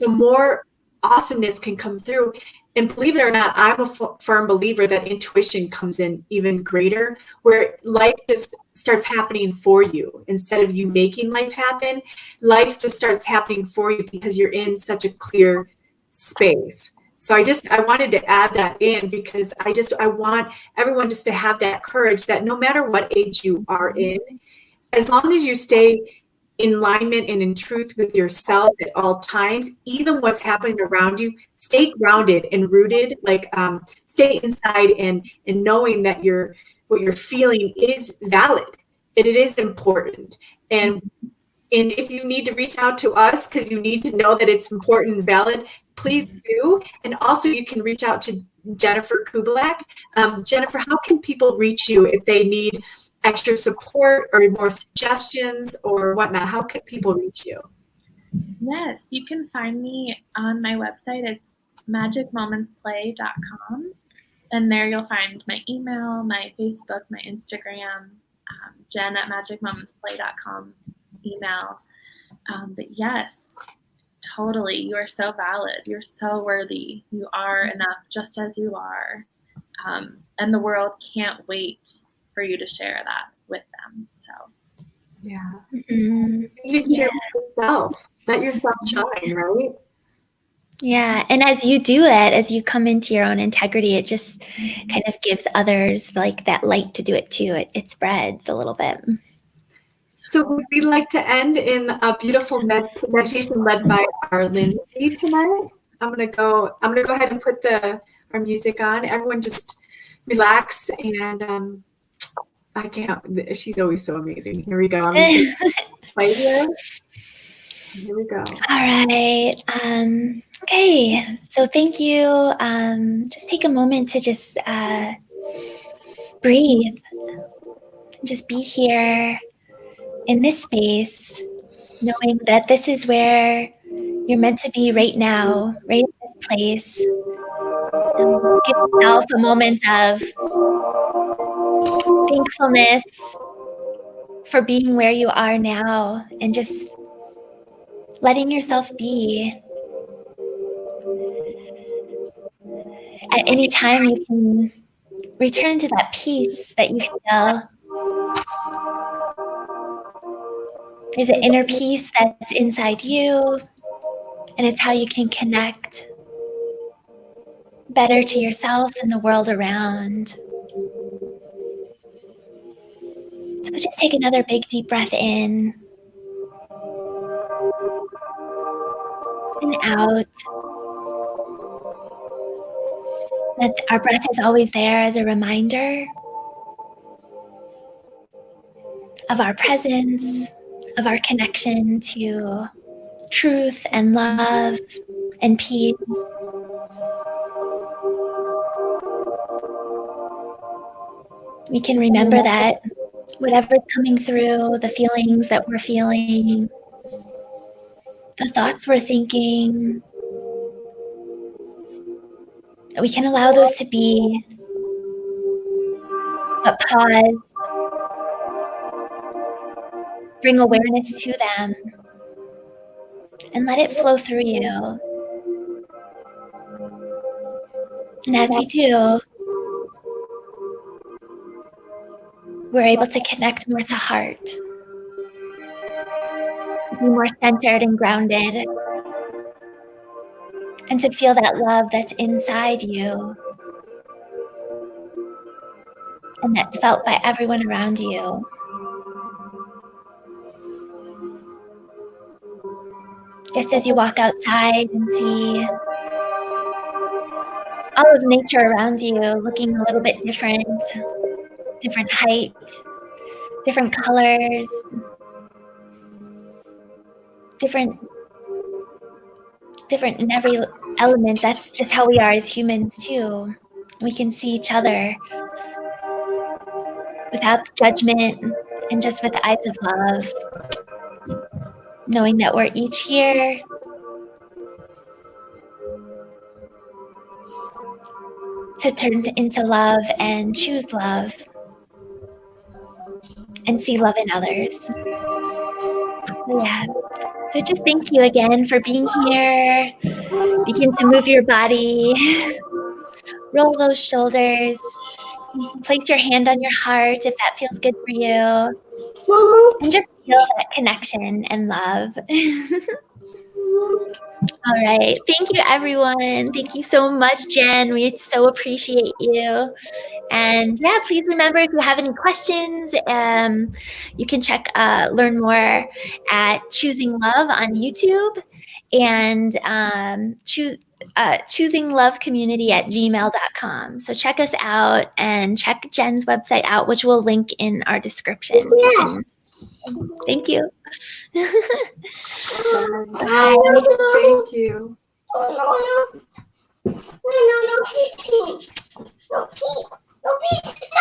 more awesomeness can come through. And believe it or not, I'm a firm believer that intuition comes in even greater, where life just starts happening for you. Instead of you making life happen, life just starts happening for you because you're in such a clear space. So I wanted to add that in because I want everyone just to have that courage that no matter what age you are in, as long as you stay in alignment and in truth with yourself at all times, even what's happening around you, stay grounded and rooted, like stay inside and knowing that what you're feeling is valid and it is important. And if you need to reach out to us because you need to know that it's important and valid, please do. And also you can reach out to Jennifer Kubalak. Jennifer, how can people reach you if they need extra support or more suggestions or whatnot? How can people reach you? Yes, you can find me on my website. It's magicmomentsplay.com. And there you'll find my email, my Facebook, my Instagram, Jen at magicmomentsplay.com email. But yes, totally. You are so valid. You're so worthy. You are enough just as you are. And the world can't wait for you to share that with them. So, yeah. Mm-hmm. Even share with yourself. Let yourself shine, right? Yeah. And as you do it, as you come into your own integrity, it just kind of gives others like that light to do it too. It spreads a little bit. So we'd like to end in a beautiful meditation led by our Lindsay tonight. I'm gonna go ahead and put our music on. Everyone just relax and I can't. She's always so amazing. Here we go. I'm just gonna play here. Here we go. All right. Okay. So thank you. Just take a moment to just breathe. Just be here in this space, knowing that this is where you're meant to be right now, right in this place. Give yourself a moment of thankfulness for being where you are now and just letting yourself be. At any time, you can return to that peace that you feel. There's an inner peace that's inside you, and it's how you can connect better to yourself and the world around. So just take another big deep breath in and out. That our breath is always there as a reminder of our presence, of our connection to truth and love and peace. We can remember that whatever's coming through, the feelings that we're feeling, the thoughts we're thinking, that we can allow those to be, but pause, bring awareness to them, and let it flow through you. And as we do, we're able to connect more to heart, to be more centered and grounded, and to feel that love that's inside you and that's felt by everyone around you. Just as you walk outside and see all of nature around you looking a little bit different height, different colors, different in every element. That's just how we are as humans too. We can see each other without judgment and just with eyes of love, knowing that we're each here to turn into love and choose love and see love in others. Yeah. So just thank you again for being here. Begin to move your body. Roll those shoulders. Place your hand on your heart if that feels good for you. And just feel that connection and love. All right. Thank you, everyone. Thank you so much, Jen. We so appreciate you. And yeah, please remember, if you have any questions, you can learn more at Choosing Love on YouTube and choosinglovecommunity@gmail.com. So check us out and check Jen's website out, which we'll link in our description. So thank you. Bye. Thank you.